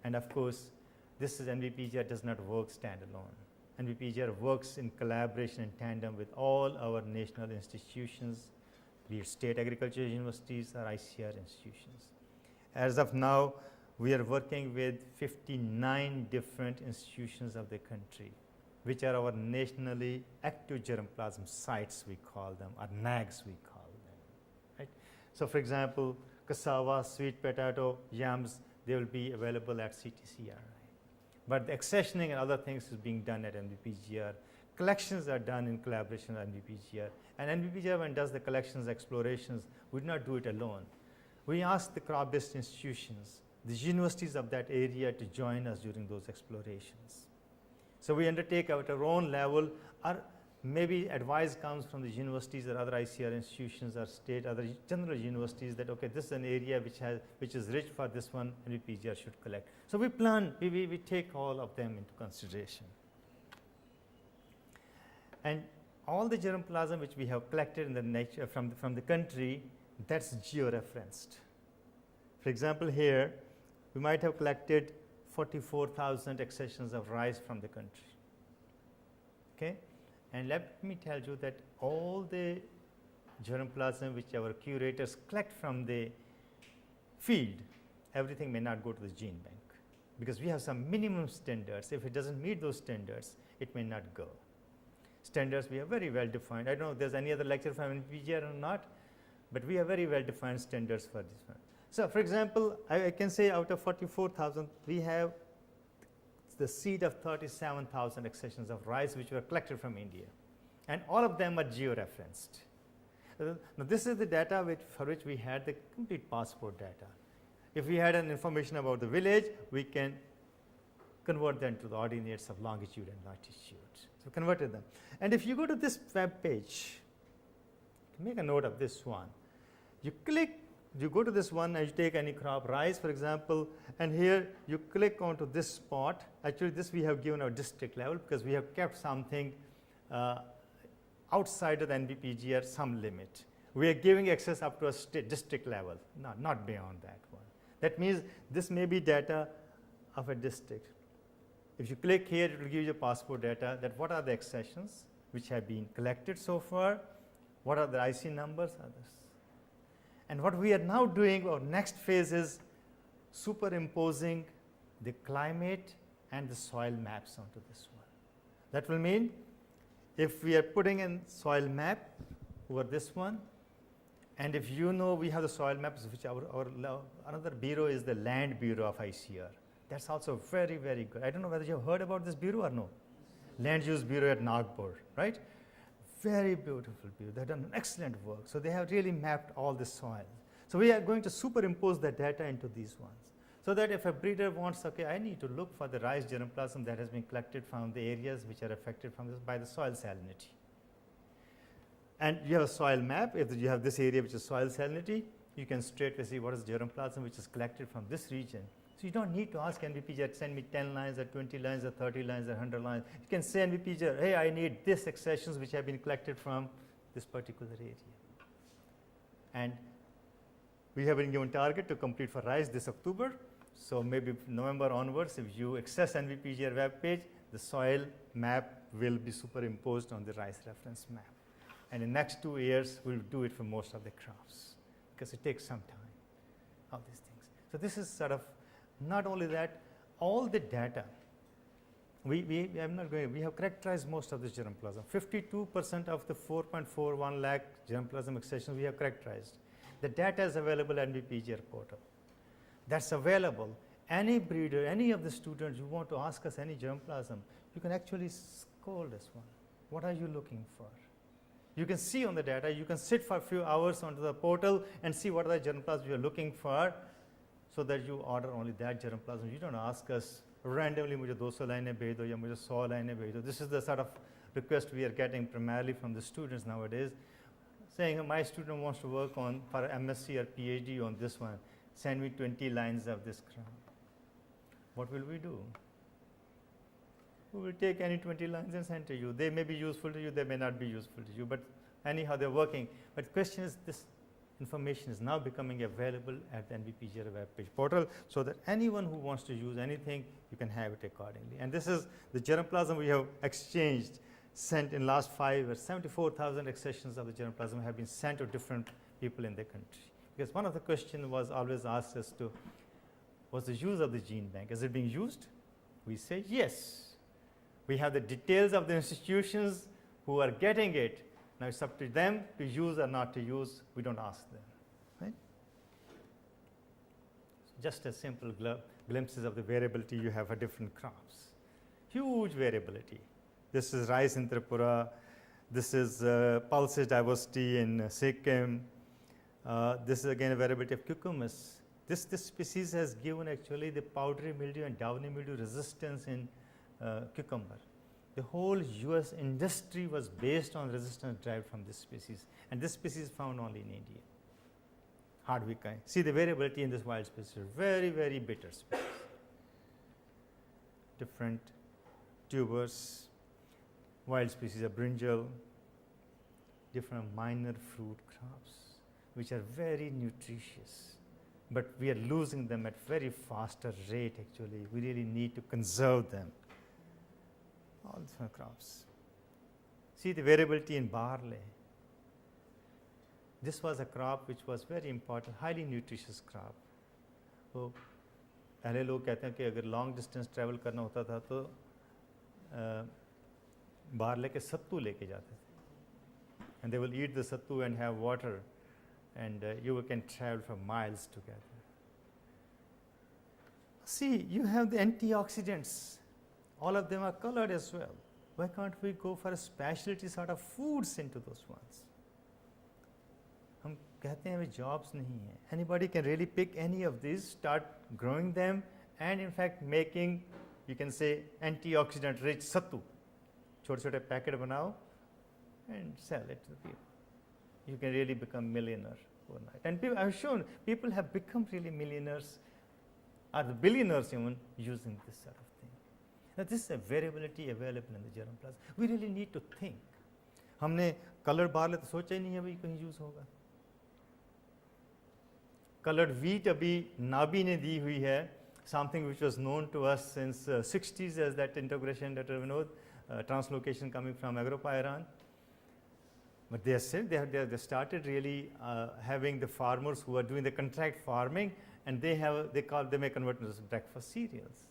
and of course, this is NVPGR does not work standalone. NVPGR works in collaboration and tandem with all our national institutions, be it state agriculture universities or ICR institutions. As of now, we are working with 59 different institutions of the country, which are our nationally active germplasm sites, we call them, or NAGs we call them. Right? So, for example, cassava, sweet potato, yams, they will be available at CTCRI. But the accessioning and other things is being done at NVPGR. Collections are done in collaboration with NVPGR. And NVPGR, when it does the collections, explorations, we do not do it alone. We ask the crop-based institutions, the universities of that area, to join us during those explorations. So we undertake at our own level, or maybe advice comes from the universities or other ICR institutions or state, other general universities, that okay, this is an area which is rich for this one, NVPGR should collect. So we plan, we take all of them into consideration. And all the germplasm which we have collected in the nature from the country, that's georeferenced. For example, here we might have collected 44,000 accessions of rice from the country. Okay? And let me tell you that all the germplasm which our curators collect from the field, everything may not go to the gene bank, because we have some minimum standards. If it doesn't meet those standards, it may not go. Standards we have very well defined. I don't know if there's any other lecture from NVPGR or not, but we have very well defined standards for this one. So, for example, I can say out of 44,000, we have the seed of 37,000 accessions of rice which were collected from India, and all of them are georeferenced. Now, this is the data for which we had the complete passport data. If we had an information about the village, we can convert them to the ordinates of longitude and latitude. So, converted them. And if you go to this web page, Make a note of this one. You click, you go to this one and you take any crop, rice for example, and here you click onto this spot. Actually this we have given our district level because we have kept something outside of the NBPGR some limit. We are giving access up to a district level, not beyond that one. That means this may be data of a district. If you click here, it will give you passport data that what are the accessions which have been collected so far, what are the IC numbers, others. And what we are now doing, our next phase is superimposing the climate and the soil maps onto this one. That will mean if we are putting in soil map over this one, and if you know we have the soil maps, which another bureau is the Land Bureau of ICR. That's also very, very good. I don't know whether you have heard about this bureau or no. Land Use Bureau at Nagpur, right? Very beautiful bureau. They've done excellent work. So they have really mapped all the soil. So we are going to superimpose the data into these ones. So that if a breeder wants, okay, I need to look for the rice germplasm that has been collected from the areas which are affected from this by the soil salinity. And you have a soil map. If you have this area which is soil salinity, you can straightaway see what is germplasm which is collected from this region. So you don't need to ask NBPGR, send me 10 lines or 20 lines or 30 lines or 100 lines. You can say NBPGR, hey, I need this accessions which have been collected from this particular area. And we have been given target to complete for rice this October. So maybe November onwards, if you access NBPGR web page, the soil map will be superimposed on the rice reference map. And in the next 2 years, we'll do it for most of the crops because it takes some time, all these things. So this is sort of, not only that, all the data, we have characterized most of this germplasm. 52% of the 4.41 lakh germplasm accessions we have characterized. The data is available at NBPGR portal. That's available. Any breeder, any of the students who want to ask us any germplasm, you can actually call this one. What are you looking for? You can see on the data, you can sit for a few hours onto the portal and see what are the germplasm you are looking for, so that you order only that germplasm. You don't ask us randomly, mujhe 200 lines bhej do ya mujhe 100 lines bhej do. This is the sort of request we are getting primarily from the students nowadays, saying my student wants to work on for MSc or PhD on this one. Send me 20 lines of this crop. What will we do? We will take any 20 lines and send to you. They may be useful to you, they may not be useful to you, but anyhow they're working. But the question is, this information is now becoming available at the NBPGR web page portal, so that anyone who wants to use anything, you can have it accordingly. And this is the germplasm we have exchanged, sent in last 5 years. 74,000 accessions of the germplasm have been sent to different people in the country. Because one of the questions was always asked as to, what's the use of the gene bank? Is it being used? We say yes. We have the details of the institutions who are getting it. Now it's up to them to use or not to use. We don't ask them, right? Just a simple glimpses of the variability you have for different crops. Huge variability. This is rice in Tripura. This is pulses diversity in Sikkim. This is again a variability of cucumbers. This species has given actually the powdery mildew and downy mildew resistance in cucumber. The whole US industry was based on resistance derived from this species, and this species is found only in India. Hardwick kind. See the variability in this wild species, very, very bitter species. Different tubers, wild species of brinjal, different minor fruit crops, which are very nutritious, but we are losing them at very faster rate actually. We really need to conserve them. All different crops. See the variability in barley. This was a crop which was very important, highly nutritious crop. तो पहले लोग कहते हैं कि अगर long distance travel करना होता था तो barley के सत्तू लेके जाते थे. And they will eat the sattu and have water, and you can travel for miles together. See, you have the antioxidants. All of them are colored as well. Why can't we go for a specialty sort of foods into those ones? हम कहते हैं jobs नहीं है. Anybody can really pick any of these, start growing them, and in fact making, you can say, antioxidant rich sattu. छोटे छोटे packet बनाओ and sell it to the people. you can really become millionaire overnight. And I've shown people have become really millionaires, or the billionaires even, using this sort of thing. Now, this is a variability available in the germplasm. We really need to think. हमने colored barley तो सोचा ही नहीं है भाई कहीं use होगा. Colored wheat अभी नाबी ने दी हुई है, something which was known to us since 60s as that integration that Vinod, translocation coming from agropyron. But they said they started really having the farmers who are doing the contract farming, and they may convert it as breakfast cereals.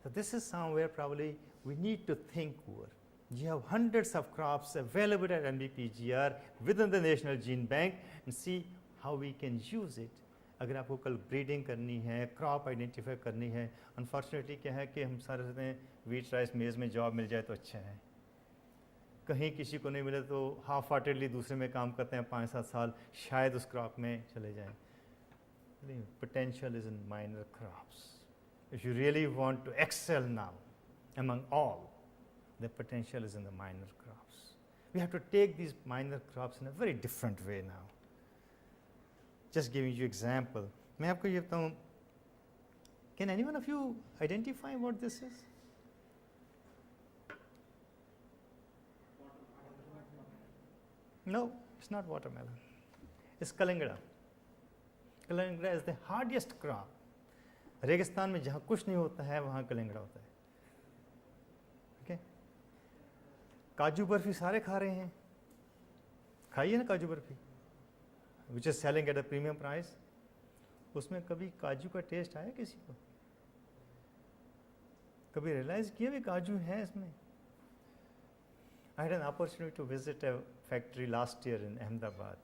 So this is somewhere probably we need to think over. You have hundreds of crops available at NBPGR within the National Gene Bank, and see how we can use it. अगर आपको कल breeding करनी है, crop identify करनी है, unfortunately क्या है कि हम सारे सोचते हैं वीट राइस मेज़ में जॉब मिल जाए तो अच्छा है, कहीं किसी को नहीं मिले तो हाफ हार्टेडली दूसरे में काम करते हैं 5-7 साल, शायद उस क्रॉप में चले जाएं. Potential is in minor crops. If you really want to excel now among all, the potential is in the minor crops. We have to take these minor crops in a very different way now. Just giving you example. मैं आपको ये बताऊँ, can anyone of you identify what this is? No, it's not watermelon. It's kalingada. Kalingada is the hardest crop. रेगिस्तान में जहाँ कुछ नहीं होता है वहाँ कलिंगड़ा होता है. Okay? काजू बर्फी सारे खा रहे हैं, खाइए ना काजू barfi, which is selling at a premium price. उसमें कभी काजू का टेस्ट आया किसी को? कभी रियलाइज किया भी काजू है इसमें? I had an opportunity to visit a factory last year in Ahmedabad.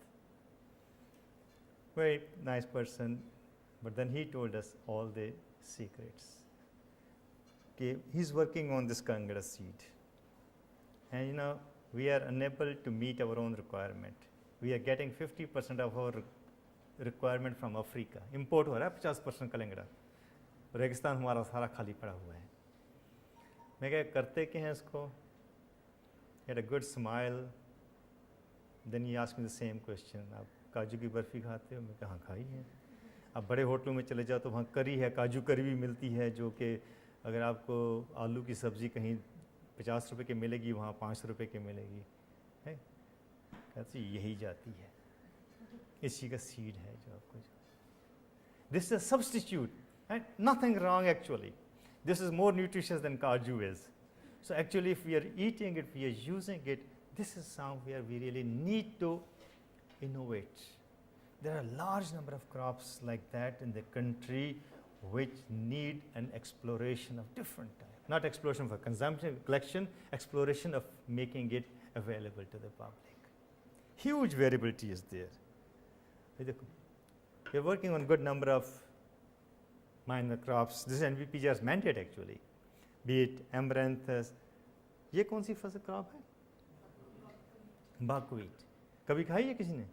Very nice person, but then he told us all the secrets. Okay, he's working on this Kangada seed. And you know, we are unable to meet our own requirement. We are getting 50% of our requirement from Africa. Import हो रहा है 50% कलिंगड़ा. रेगिस्तान हमारा सारा खाली पड़ा हुआ है. मैं क्या करते क्या हैं इसको? He had a good smile. Then he asked me the same question. आप काजू की बर्फ़ी खाते हो? मैं कहा हाँ खाई है. अब बड़े होटलों में चले जाओ तो वहाँ करी है, काजू करी भी मिलती है, जो कि अगर आपको आलू की सब्ज़ी कहीं 50 रुपए की मिलेगी वहाँ 5 रुपए की मिलेगी. है कहते यही जाती है, इसी का सीड है जो आपको. This is a substitute and nothing wrong actually. This is more nutritious than kaju is. So actually if we are eating it, we are using it, this is somewhere we really need to innovate. There are a large number of crops like that in the country which need an exploration of different type. Not exploration for consumption, collection, exploration of making it available to the public. Huge variability is there. We are working on good number of minor crops. This is NBPGR's mandate actually. Be it amaranthus. ये कौन सी फसल crop है? Buckwheat. कभी खाई है किसी ने?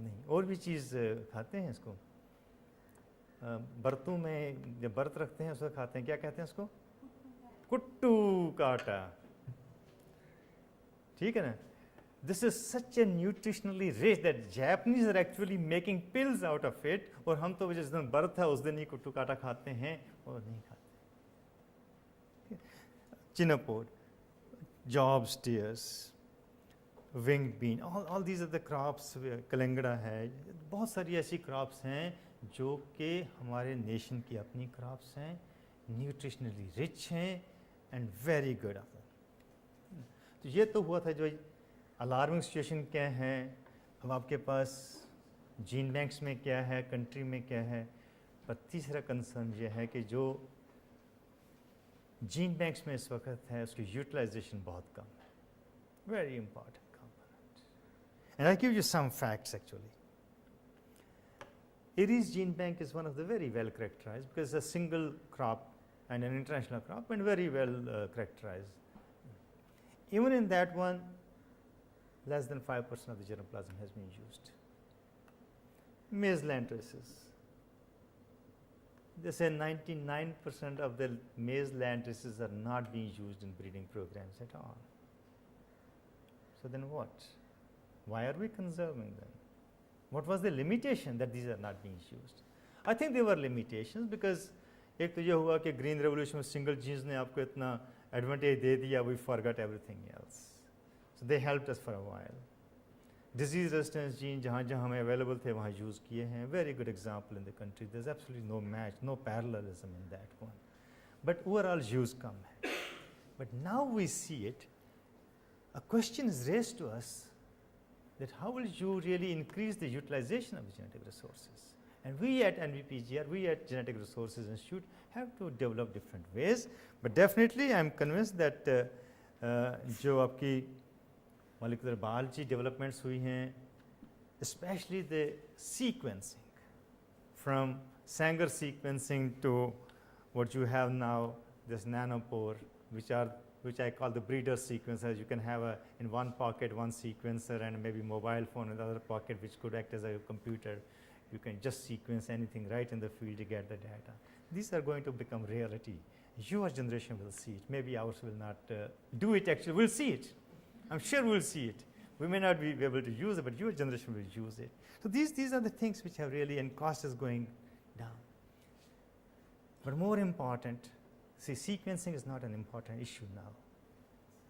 नहीं. और भी चीज़ खाते हैं इसको. बर्तों में जब व्रत रखते हैं उसको खाते हैं, क्या कहते हैं उसको? कुट्टू काटा. ठीक है ना? This is such a nutritionally rich that Japanese are actually making pills out of it. और हम तो जिस दिन बर्थ है उस दिन ही कुट्टू काटा खाते हैं और नहीं खाते. Chinapod, job steers, winged bean, all these are the crops. Kalingda है, बहुत सारी ऐसी crops हैं जो कि हमारे नेशन की अपनी crops हैं, न्यूट्रिशनली रिच हैं एंड वेरी गुड. तो ये तो हुआ था जो अलार्मिंग सिचुएशन क्या है. अब आपके पास जीन बैंक्स में क्या है, कंट्री में क्या है. पर तीसरा कंसर्न ये है कि जो जीन बैंक्स में इस वक्त है उसकी यूटिलाइजेशन बहुत कम है. Very important component. And I give you some facts actually. Aries Gene Bank is one of the very well characterized because it's a single crop and an international crop and very well characterized. Even in that one, less than 5% of the germplasm has been used. Maize lantraces. They say 99% of the maize lantraces are not being used in breeding programs at all. So then what? Why are we conserving them? What was the limitation that these are not being used? I think there were limitations because एक तो ये हुआ कि green revolution में single genes ने आपको इतना advantage दे दिया, we forgot everything else. So they helped us for a while. Disease resistance gene जहाँ जहाँ हमें अवेलेबल थे वहाँ यूज़ किए हैं. Very good example in the country. There is absolutely no match, no parallelism in that one. But overall use कम है. But now we see it. A question is raised to us that how will you really increase the utilization of the genetic resources? And we at NVPGR, we at Genetic Resources Institute have to develop different ways. But definitely I am convinced that जो आपकी molecular biology developments हुई हैं, especially the sequencing, from Sanger sequencing to what you have now, this nanopore, which I call the breeder sequencers. You can have in one pocket one sequencer and maybe mobile phone in the other pocket which could act as a computer. You can just sequence anything right in the field to get the data. These are going to become reality. Your generation will see it. Maybe ours will not do it actually. We'll see it. I'm sure we'll see it. We may not be able to use it, but your generation will use it. So these are the things which have really, and cost is going down. But more important, see, sequencing is not an important issue now.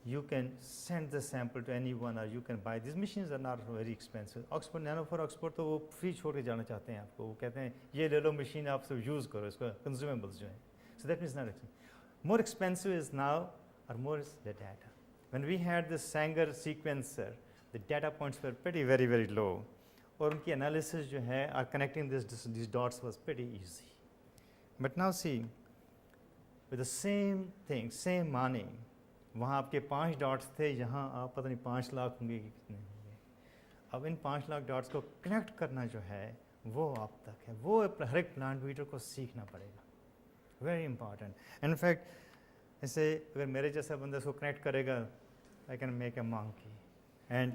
You can send the sample to anyone or you can buy. These machines are not very expensive. Oxford Nano for Oxford तो वो free छोड़ के जाना चाहते हैं आपको. वो कहते हैं ये ले लो machine आप सब use करो इसका consumables जो है. So that means not expensive. More expensive is now, or more is the data. When we had the Sanger sequencer, the data points were very, very low. और उनकी analysis जो है, connecting these dots was pretty easy. But now see, with the same thing, same money, वहाँ आपके 5 dots थे, यहाँ आप पता नहीं 5 लाख होंगे कि कितने होंगे. अब इन 5 लाख डॉट्स को कनेक्ट करना जो है वो आप तक है. वो हर एक प्लांट ब्रीडर को सीखना पड़ेगा. Very important. इनफैक्ट ऐसे अगर मेरे जैसा बंदा इसको कनेक्ट करेगा, I can make a monkey. And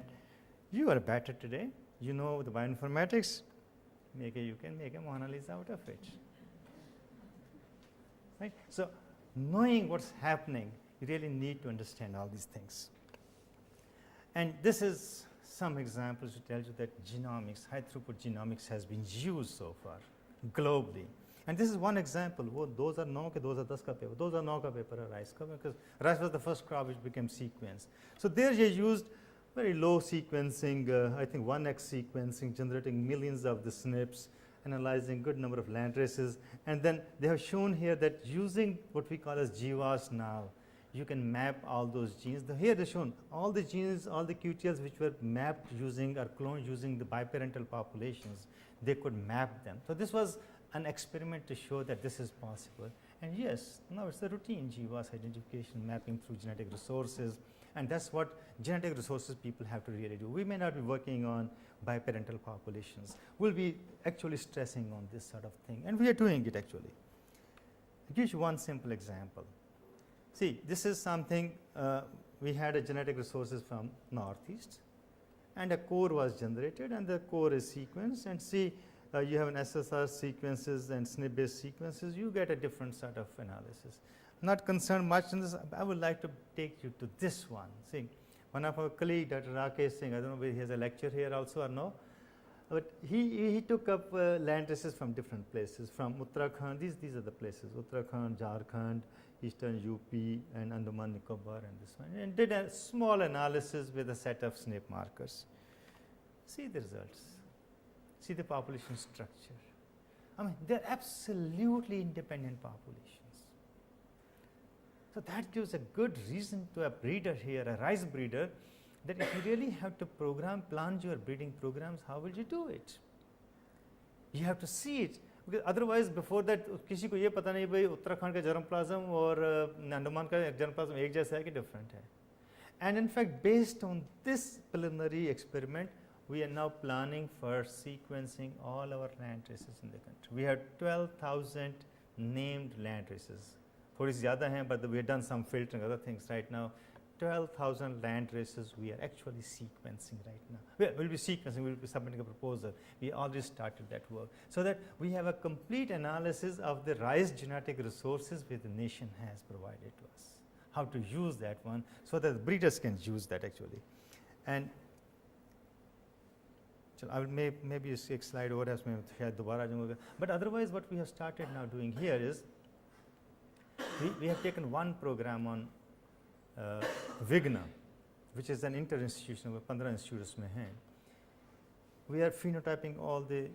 you are better today. You know the bioinformatics, you can make a Mona Lisa out of it. Right? So knowing what's happening, you really need to understand all these things. And this is some examples to tell you that genomics, high throughput genomics has been used so far globally. And this is one example. Those are 9 ke, those are 10 ka paper. Those are 9 ka paper are rice ka, because rice was the first crop which became sequenced. So there you used very low sequencing, I think 1x sequencing, generating millions of the SNPs, analyzing good number of land races. And then they have shown here that using what we call as GWAS now, you can map all those genes. Here they've shown all the genes, all the QTLs which were mapped using or cloned using the biparental populations, they could map them. So this was an experiment to show that this is possible. And yes, now it's a routine GWAS identification mapping through genetic resources. And that's what genetic resources people have to really do. We may not be working on biparental populations. We'll be actually stressing on this sort of thing. And we are doing it actually. I'll give you one simple example. See, this is something, we had a genetic resources from Northeast, and a core was generated, and the core is sequenced. And see, you have an SSR sequences and SNP-based sequences, you get a different sort of analysis. Not concerned much in this. I would like to take you to this one. See, one of our colleague, Dr. Rakesh Singh, I don't know whether he has a lecture here also or no, but he took up land races from different places, from Uttarakhand. These are the places: Uttarakhand, Jharkhand, Eastern UP, and Andaman Nicobar, and this one, and did a small analysis with a set of SNP markers. See the results. See the population structure. I mean, they're absolutely independent populations. So that gives a good reason to a breeder here, a rice breeder, that if you really have to plan your breeding programs, how will you do it? You have to see it, because otherwise before that किसी को ये पता नहीं भाई उत्तराखंड का germplasm और अंडमान का germplasm एक जैसा है कि different है. And in fact, based on this preliminary experiment, we are now planning for sequencing all our land races in the country. We have 12,000 named land races. थोड़ी सी ज़्यादा हैं, but we have done some filtering, other things right now. 12,000 land races we are actually sequencing right now. We'll be sequencing, we'll be submitting a proposal. We already started that work, so that we have a complete analysis of the rice genetic resources which the nation has provided to us. How to use that one, so that the breeders can use that actually. And so I will maybe एक slide और है उसमें शायद दोबारा जाऊँगा. But otherwise, what we have started now doing here is we have taken one program on Vigna, which is an inter-institutional, 15 institutes में हैं. We are phenotyping all the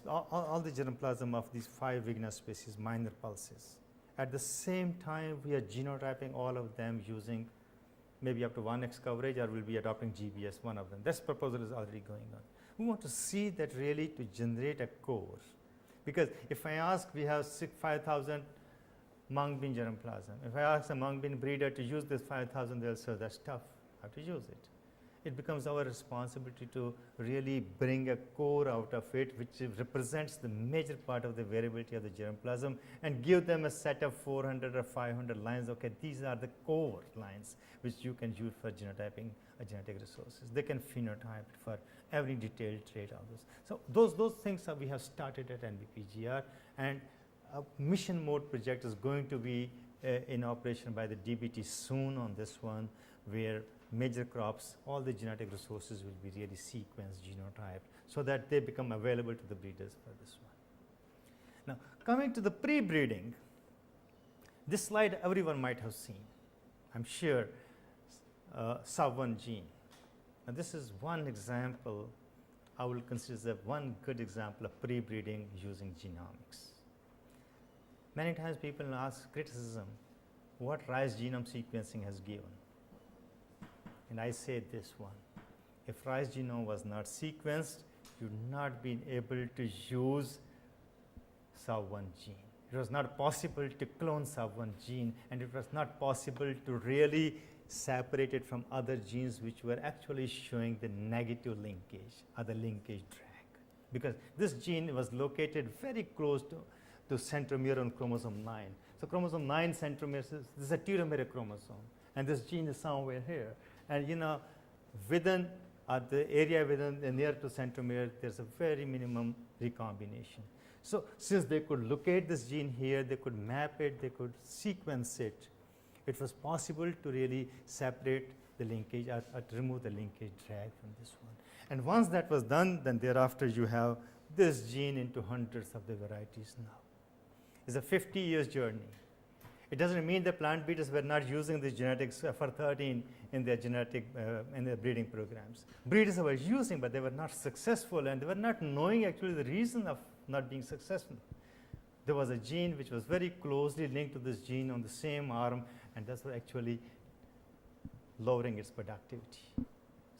all the germplasm of these 5 Vigna species, minor pulses. At the same time, we are genotyping all of them using maybe up to 1x coverage, or we'll be adopting GBS, one of them. This proposal is already going on. We want to see that really to generate a core. Because if I ask, we have 5,000 mung bean germplasm. If I ask a mung bean breeder to use this 5,000, they'll say that's tough, I have to use it. It becomes our responsibility to really bring a core out of it, which represents the major part of the variability of the germplasm, and give them a set of 400 or 500 lines. Okay, these are the core lines which you can use for genotyping genetic resources. They can phenotype for every detailed trait of those. So those things we have started at NBPGR, and a mission mode project is going to be in operation by the DBT soon on this one, where major crops, all the genetic resources will be really sequenced, genotyped, so that they become available to the breeders for this one. Now, coming to the pre-breeding, this slide everyone might have seen, I'm sure, SAV1 gene. Now, this is one example, I will consider one good example of pre-breeding using genomics. Many times people ask criticism, what rice genome sequencing has given? And I say this one, if rice genome was not sequenced, you would not been able to use SAV1 gene. It was not possible to clone SAV1 gene, and it was not possible to really separate it from other genes which were actually showing the negative linkage or the linkage drag. Because this gene was located very close to centromere on chromosome 9. So chromosome 9 centromere, this is a telomere chromosome, and this gene is somewhere here. And within the area within the near to centromere, there's a very minimum recombination. So since they could locate this gene here, they could map it, they could sequence it, it was possible to really separate the linkage or to remove the linkage drag from this one. And once that was done, then thereafter you have this gene into hundreds of the varieties now. It's a 50 years journey. It doesn't mean the plant breeders were not using these genetics for 13 in their in their breeding programs. Breeders were using, but they were not successful, and they were not knowing actually the reason of not being successful. There was a gene which was very closely linked to this gene on the same arm, and that's what actually lowering its productivity.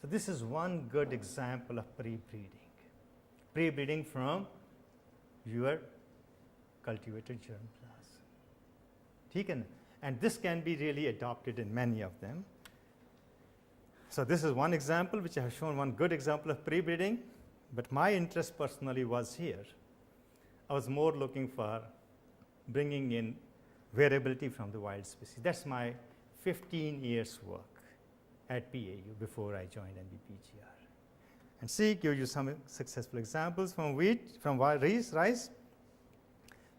So this is one good example of pre-breeding. Pre-breeding from your cultivated germplasm. And this can be really adopted in many of them. So this is one example which I have shown, one good example of pre-breeding, but my interest personally was here. I was more looking for bringing in variability from the wild species. That's my 15 years work at PAU before I joined NBPGR. And see, give you some successful examples from wheat, from rice.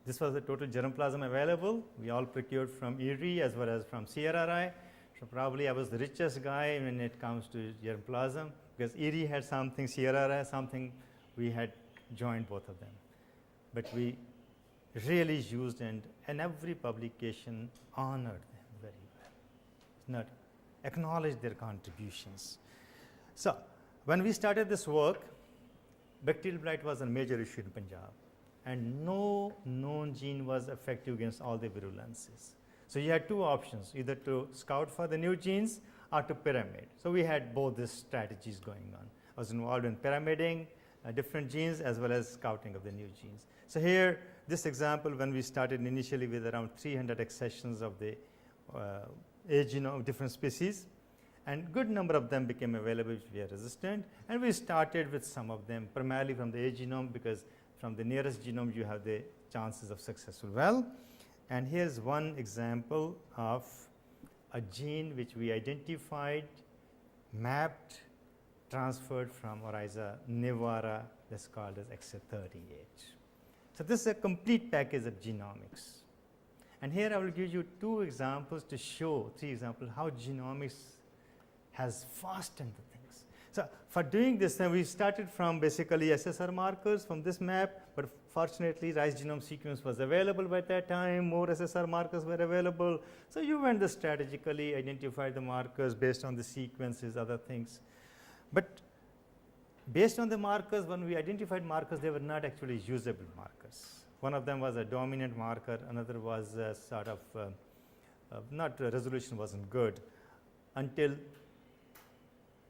This was the total germplasm available. We all procured from Erie as well as from CRRI. So probably I was the richest guy when it comes to germplasm, because Erie had something, CRRI something, we had joined both of them. But we really used, and every publication honored them very well. Not acknowledged their contributions. So when we started this work, bacterial blight was a major issue in Punjab, and no known gene was effective against all the virulences. So you had two options, either to scout for the new genes or to pyramid. So we had both these strategies going on. I was involved in pyramiding different genes as well as scouting of the new genes. So here, this example, when we started initially with around 300 accessions of the A genome of different species, and good number of them became available which were resistant, and we started with some of them primarily from the A genome, because from the nearest genome you have the chances of successful well. And here's one example of a gene which we identified, mapped, transferred from Oryza nivara, that's called as XA38. So this is a complete package of genomics. And here I will give you three examples, how genomics has fastened the thing. So for doing this, then we started from basically SSR markers from this map, but fortunately rice genome sequence was available by that time, more SSR markers were available. So you went the strategically, identified the markers based on the sequences, other things. But based on the markers, when we identified markers, they were not actually usable markers. One of them was a dominant marker, another was a sort of, resolution wasn't good until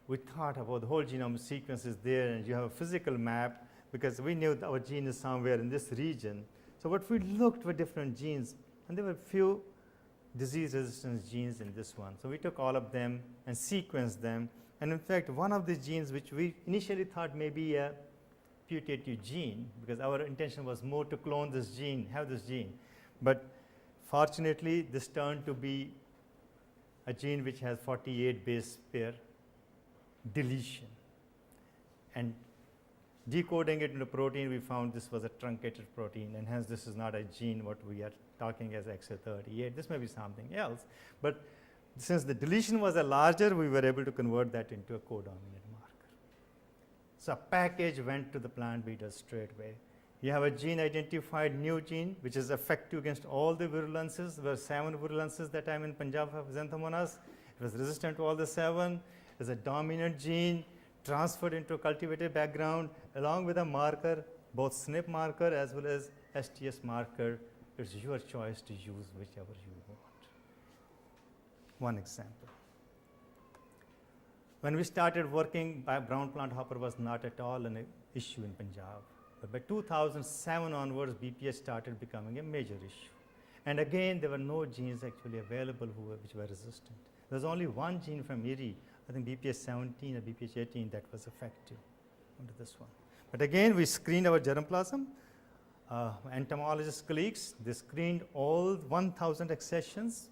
we thought about the whole genome sequence is there and you have a physical map, because we knew that our gene is somewhere in this region. So what we looked for different genes, and there were few disease resistance genes in this one. So we took all of them and sequenced them. And in fact, one of the genes which we initially thought may be a putative gene, because our intention was more to clone this gene, have this gene. But fortunately, this turned to be a gene which has 48 base pair deletion. And decoding it into protein, we found this was a truncated protein, and hence this is not a gene what we are talking as XA38. This may be something else. But since the deletion was a larger, we were able to convert that into a codominant marker. So a package went to the plant breeder straight away. You have a gene identified, new gene, which is effective against all the virulences. There were 7 virulences that time in Punjab of Xanthomonas. It was resistant to all the 7. As a dominant gene transferred into a cultivated background along with a marker, both SNP marker as well as STS marker. It's your choice to use whichever you want. One example. When we started working, brown plant hopper was not at all an issue in Punjab. But by 2007 onwards, BPH started becoming a major issue. And again, there were no genes actually available which were resistant. There was only one gene from IRI, I think BPH 17 or BPH 18, that was effective under this one. But again, we screened our germplasm. Entomologist colleagues, they screened all 1,000 accessions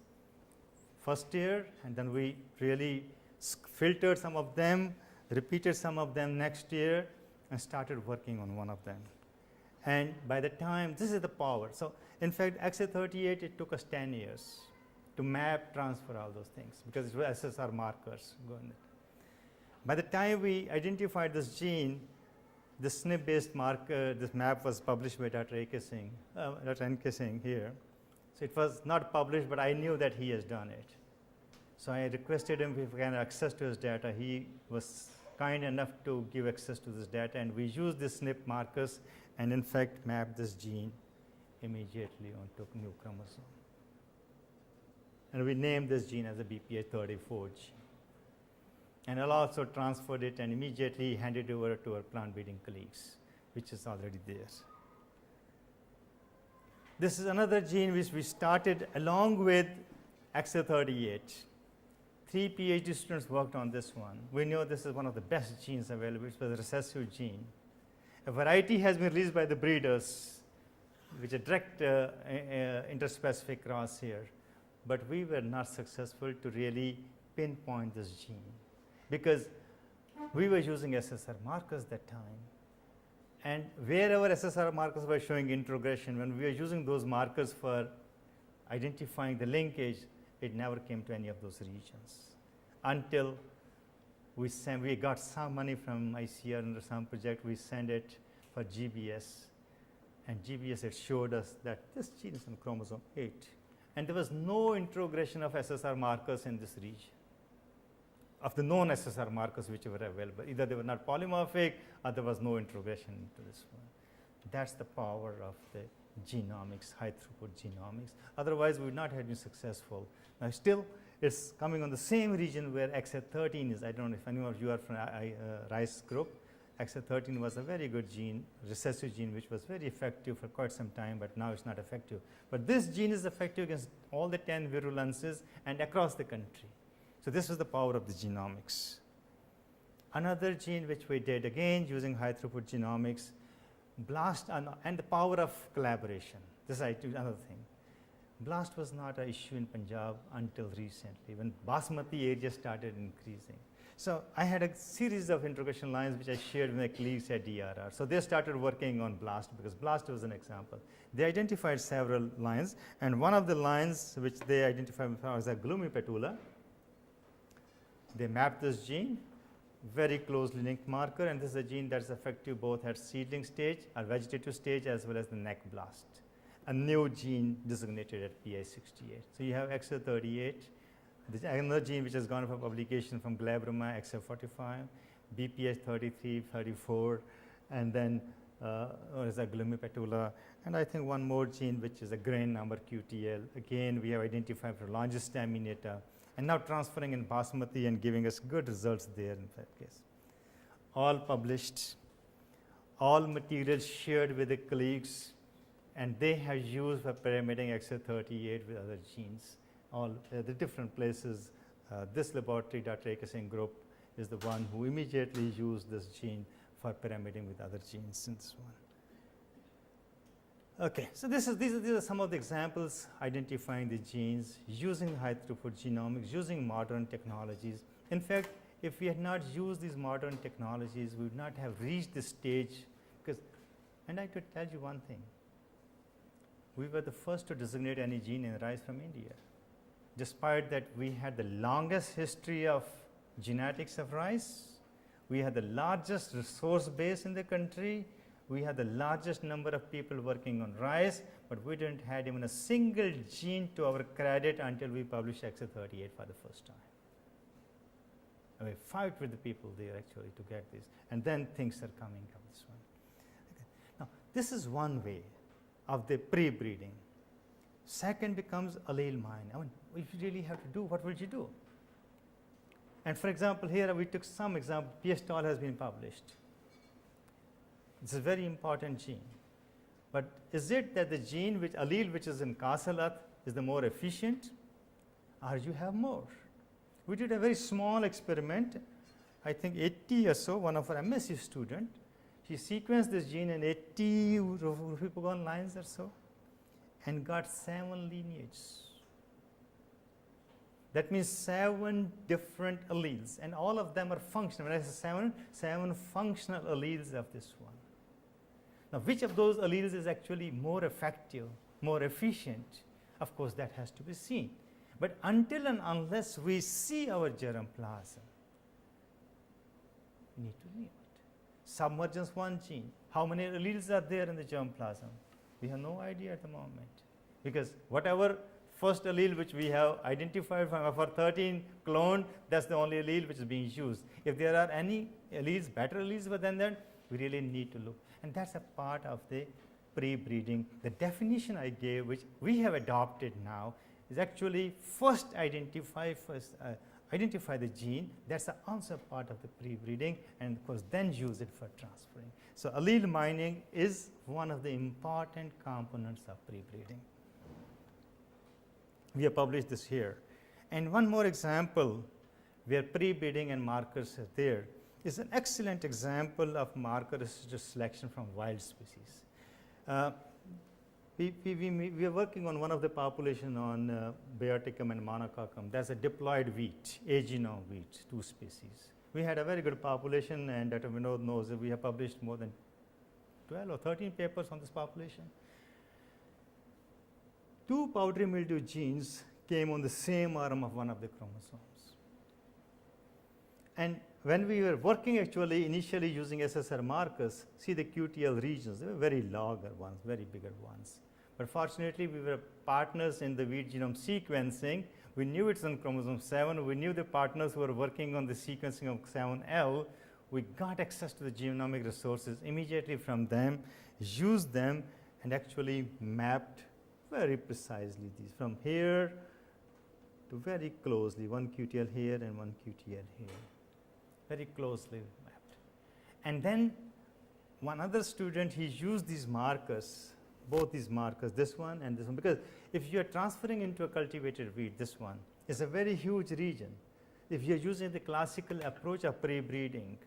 first year, and then we really filtered some of them, repeated some of them next year, and started working on one of them. And by the time, this is the power. So in fact, XA38, it took us 10 years to map, transfer all those things, because it was SSR markers going there. By the time we identified this gene, the SNP-based marker, this map was published by Dr. N.K. Singh here. So it was not published, but I knew that he has done it. So I requested him if we can access to his data. He was kind enough to give access to this data, and we used the SNP markers and in fact mapped this gene immediately onto new chromosome. And we named this gene as a BPH34 gene. And I'll also transferred it and immediately handed it over to our plant breeding colleagues, which is already there. This is another gene which we started along with XA38. 3 PhD students worked on this one. We know this is one of the best genes available. It was a recessive gene. A variety has been released by the breeders, which is a direct interspecific cross here. But we were not successful to really pinpoint this gene, because we were using SSR markers that time. And wherever SSR markers were showing introgression, when we were using those markers for identifying the linkage, it never came to any of those regions. Until we got some money from ICR under some project, we sent it for GBS. And GBS, it showed us that this gene is on chromosome 8. And there was no introgression of SSR markers in this region, of the known SSR markers which were available. Either they were not polymorphic or there was no introgression into this one. That's the power of the genomics, high throughput genomics. Otherwise, we would not have been successful. Now, still, it's coming on the same region where XA13 is. I don't know if anyone of you are from rice group. XA13 was a very good gene, recessive gene, which was very effective for quite some time, but now it's not effective. But this gene is effective against all the 10 virulences and across the country. So this was the power of the genomics. Another gene which we did, again, using high throughput genomics, BLAST and the power of collaboration. This is another thing. BLAST was not an issue in Punjab until recently, when Basmati area started increasing. So I had a series of introgression lines which I shared with my colleagues at DRR. So they started working on BLAST, because BLAST was an example. They identified several lines, and one of the lines which they identified was a gloomy petula. They mapped this gene, very closely linked marker, and this is a gene that is effective both at seedling stage or vegetative stage as well as the neck blast. A new gene designated at PI68. So you have XL38, this another gene which has gone for publication from Glabroma, XL45, BPH33, 34, and then or is a glumipetula, and I think one more gene which is a grain number QTL. Again, we have identified for longistaminata, and now transferring in basmati and giving us good results there in that case. All published, all materials shared with the colleagues, and they have used for pyramiding XL38 with other genes. All the different places. This laboratory, Dr. A.K. Singh group, is the one who immediately used this gene for pyramiding with other genes in this one. Okay, so these are some of the examples identifying the genes using high throughput genomics, using modern technologies. In fact, if we had not used these modern technologies, we would not have reached this stage. Because, and I could tell you one thing, we were the first to designate any gene in rice from India. Despite that, we had the longest history of genetics of rice, we had the largest resource base in the country, we had the largest number of people working on rice, but we didn't have even a single gene to our credit until we published XL38 for the first time. And we fight with the people there actually to get this, and then things are coming up this one. Okay. Now, this is one way of the pre-breeding. Second becomes allele mining. I mean, if you really have to do, what will you do? And for example, here we took some example. PS-TOL has been published. It's a very important gene. But is it that the gene which allele which is in Kasalat is the more efficient, or you have more? We did a very small experiment. I think 80 or so. One of our MSc student, he sequenced this gene in 80 Rufipogon lines or so, and got 7 lineages. That means 7 different alleles, and all of them are functional. When I say 7 functional alleles of this one. Now, which of those alleles is actually more effective, more efficient? Of course, that has to be seen. But until and unless we see our germplasm, we need to know it. Submergence 1 gene. How many alleles are there in the germplasm? We have no idea at the moment, because whatever first allele which we have identified from our 13 clone, that's the only allele which is being used. If there are any alleles, better alleles than that, we really need to look. And that's a part of the pre-breeding. The definition I gave, which we have adopted now, is actually first identify the gene. That's the answer part of the pre-breeding, and of course then use it for transferring. So allele mining is one of the important components of pre-breeding. We have published this here. And one more example where pre-breeding and markers are there is an excellent example of marker-assisted selection from wild species. We are working on one of the population on Beoticum and Monococcum. That's a diploid wheat, A-genome wheat, 2 species. We had a very good population, and Dr. Vinod knows that we have published more than 12 or 13 papers on this population. 2 powdery mildew genes came on the same arm of one of the chromosomes. And when we were working actually initially using SSR markers, see the QTL regions, they were very larger ones, very bigger ones. But fortunately, we were partners in the wheat genome sequencing. We knew it's on chromosome 7. We knew the partners who were working on the sequencing of 7L. We got access to the genomic resources immediately from them, used them, and actually mapped very precisely these from here to very closely, 1 QTL here and 1 QTL here, very closely mapped. And then one other student, he used these markers, both these markers, this one and this one, because if you are transferring into a cultivated wheat, this one is a very huge region. If you are using the classical approach of pre-breeding,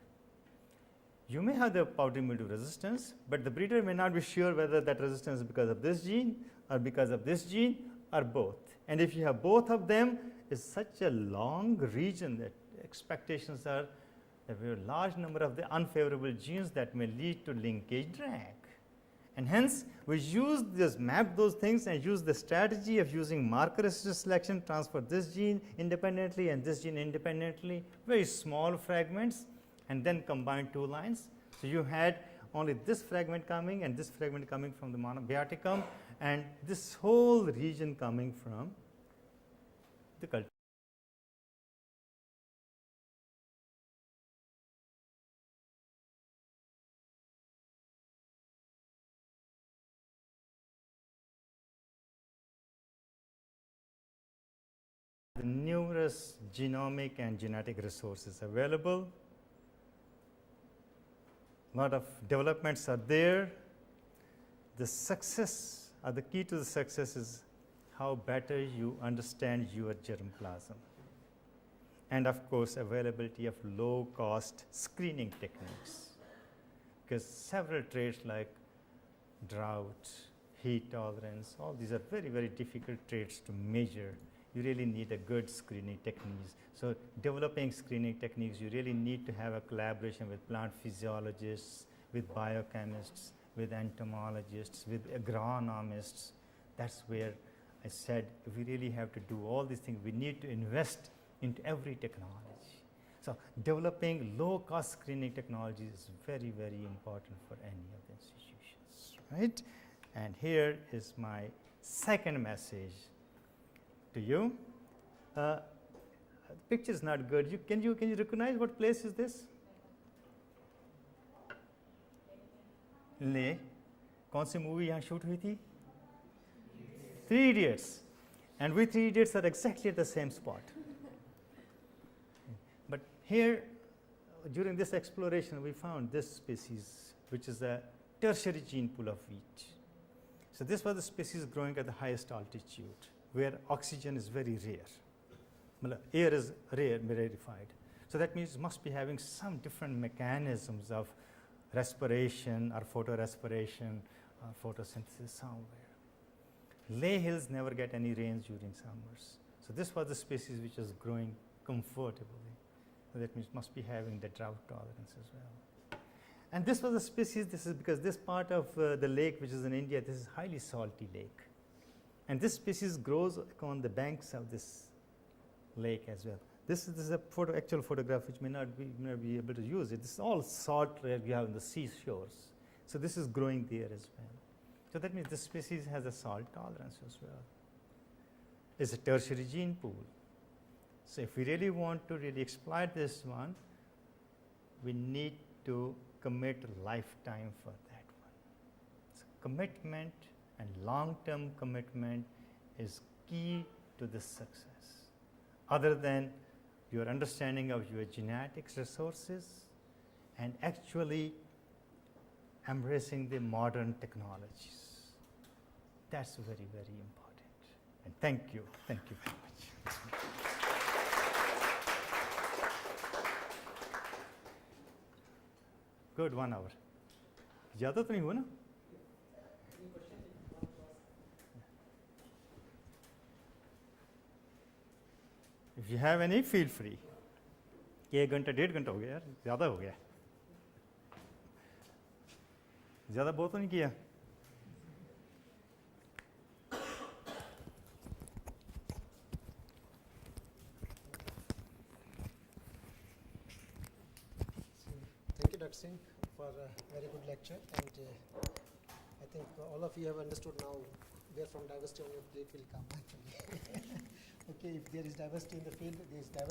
you may have the powdery mildew resistance, but the breeder may not be sure whether that resistance is because of this gene or because of this gene or both. And if you have both of them, it's such a long region that expectations are that we have a large number of the unfavorable genes that may lead to linkage drag. And hence, we map those things and use the strategy of using marker-assisted selection, transfer this gene independently and this gene independently, very small fragments, and then combine two lines. So you had only this fragment coming and this fragment coming from the Monobiaticum, and this whole region coming from the cultivar. The numerous genomic and genetic resources available. A lot of developments are there. The success, or the key to the success, is how better you understand your germplasm. And of course, availability of low cost screening techniques, because several traits like drought, heat tolerance, all these are very, very difficult traits to measure. You really need a good screening techniques. So developing screening techniques, you really need to have a collaboration with plant physiologists, with biochemists, with entomologists, with agronomists. That's where I said we really have to do all these things. We need to invest into every technology. So developing low-cost screening technology is very, very important for any of the institutions, right? And here is my second message to you. The picture is not good. Can you recognize what place is this? ले कौन सी movie यहाँ shoot हुई थी? Three Idiots. And we Three Idiots are exactly at the same spot. But here, during this exploration, we found this species, which is a tertiary gene pool of wheat. So this was the species growing at the highest altitude, where oxygen is very rare. Air is rare, rarefied. So that means it must be having some different mechanisms of respiration or photorespiration or photosynthesis somewhere. Leh Hills never get any rains during summers. So this was the species which was growing comfortably. So that means it must be having the drought tolerance as well. And this was a species, this is because this part of the lake, which is in India, this is highly salty lake. And this species grows on the banks of this lake as well. This is a actual photograph which may not be able to use it. This is all salt that we have in the seashores. So this is growing there as well. So that means this species has a salt tolerance as well. It's a tertiary gene pool. So if we really want to really exploit this one, we need to commit a lifetime for that one. So commitment and long-term commitment is key to this success. Other than your understanding of your genetics resources and actually embracing the modern technologies. That's very, very important. And thank you very much. Good, 1 hour. ज़्यादा तो नहीं हुआ ना? If you have any, feel free. 1 घंटा 1.5 घंटा हो गया यार, ज़्यादा हो गया. ज़्यादा बहुत तो नहीं किया. Thank you, Dr. Singh, for a very good lecture. And I think all of you have understood now where from diversity on your plate will come, actually. Okay, if there is diversity in the field, there is diversity.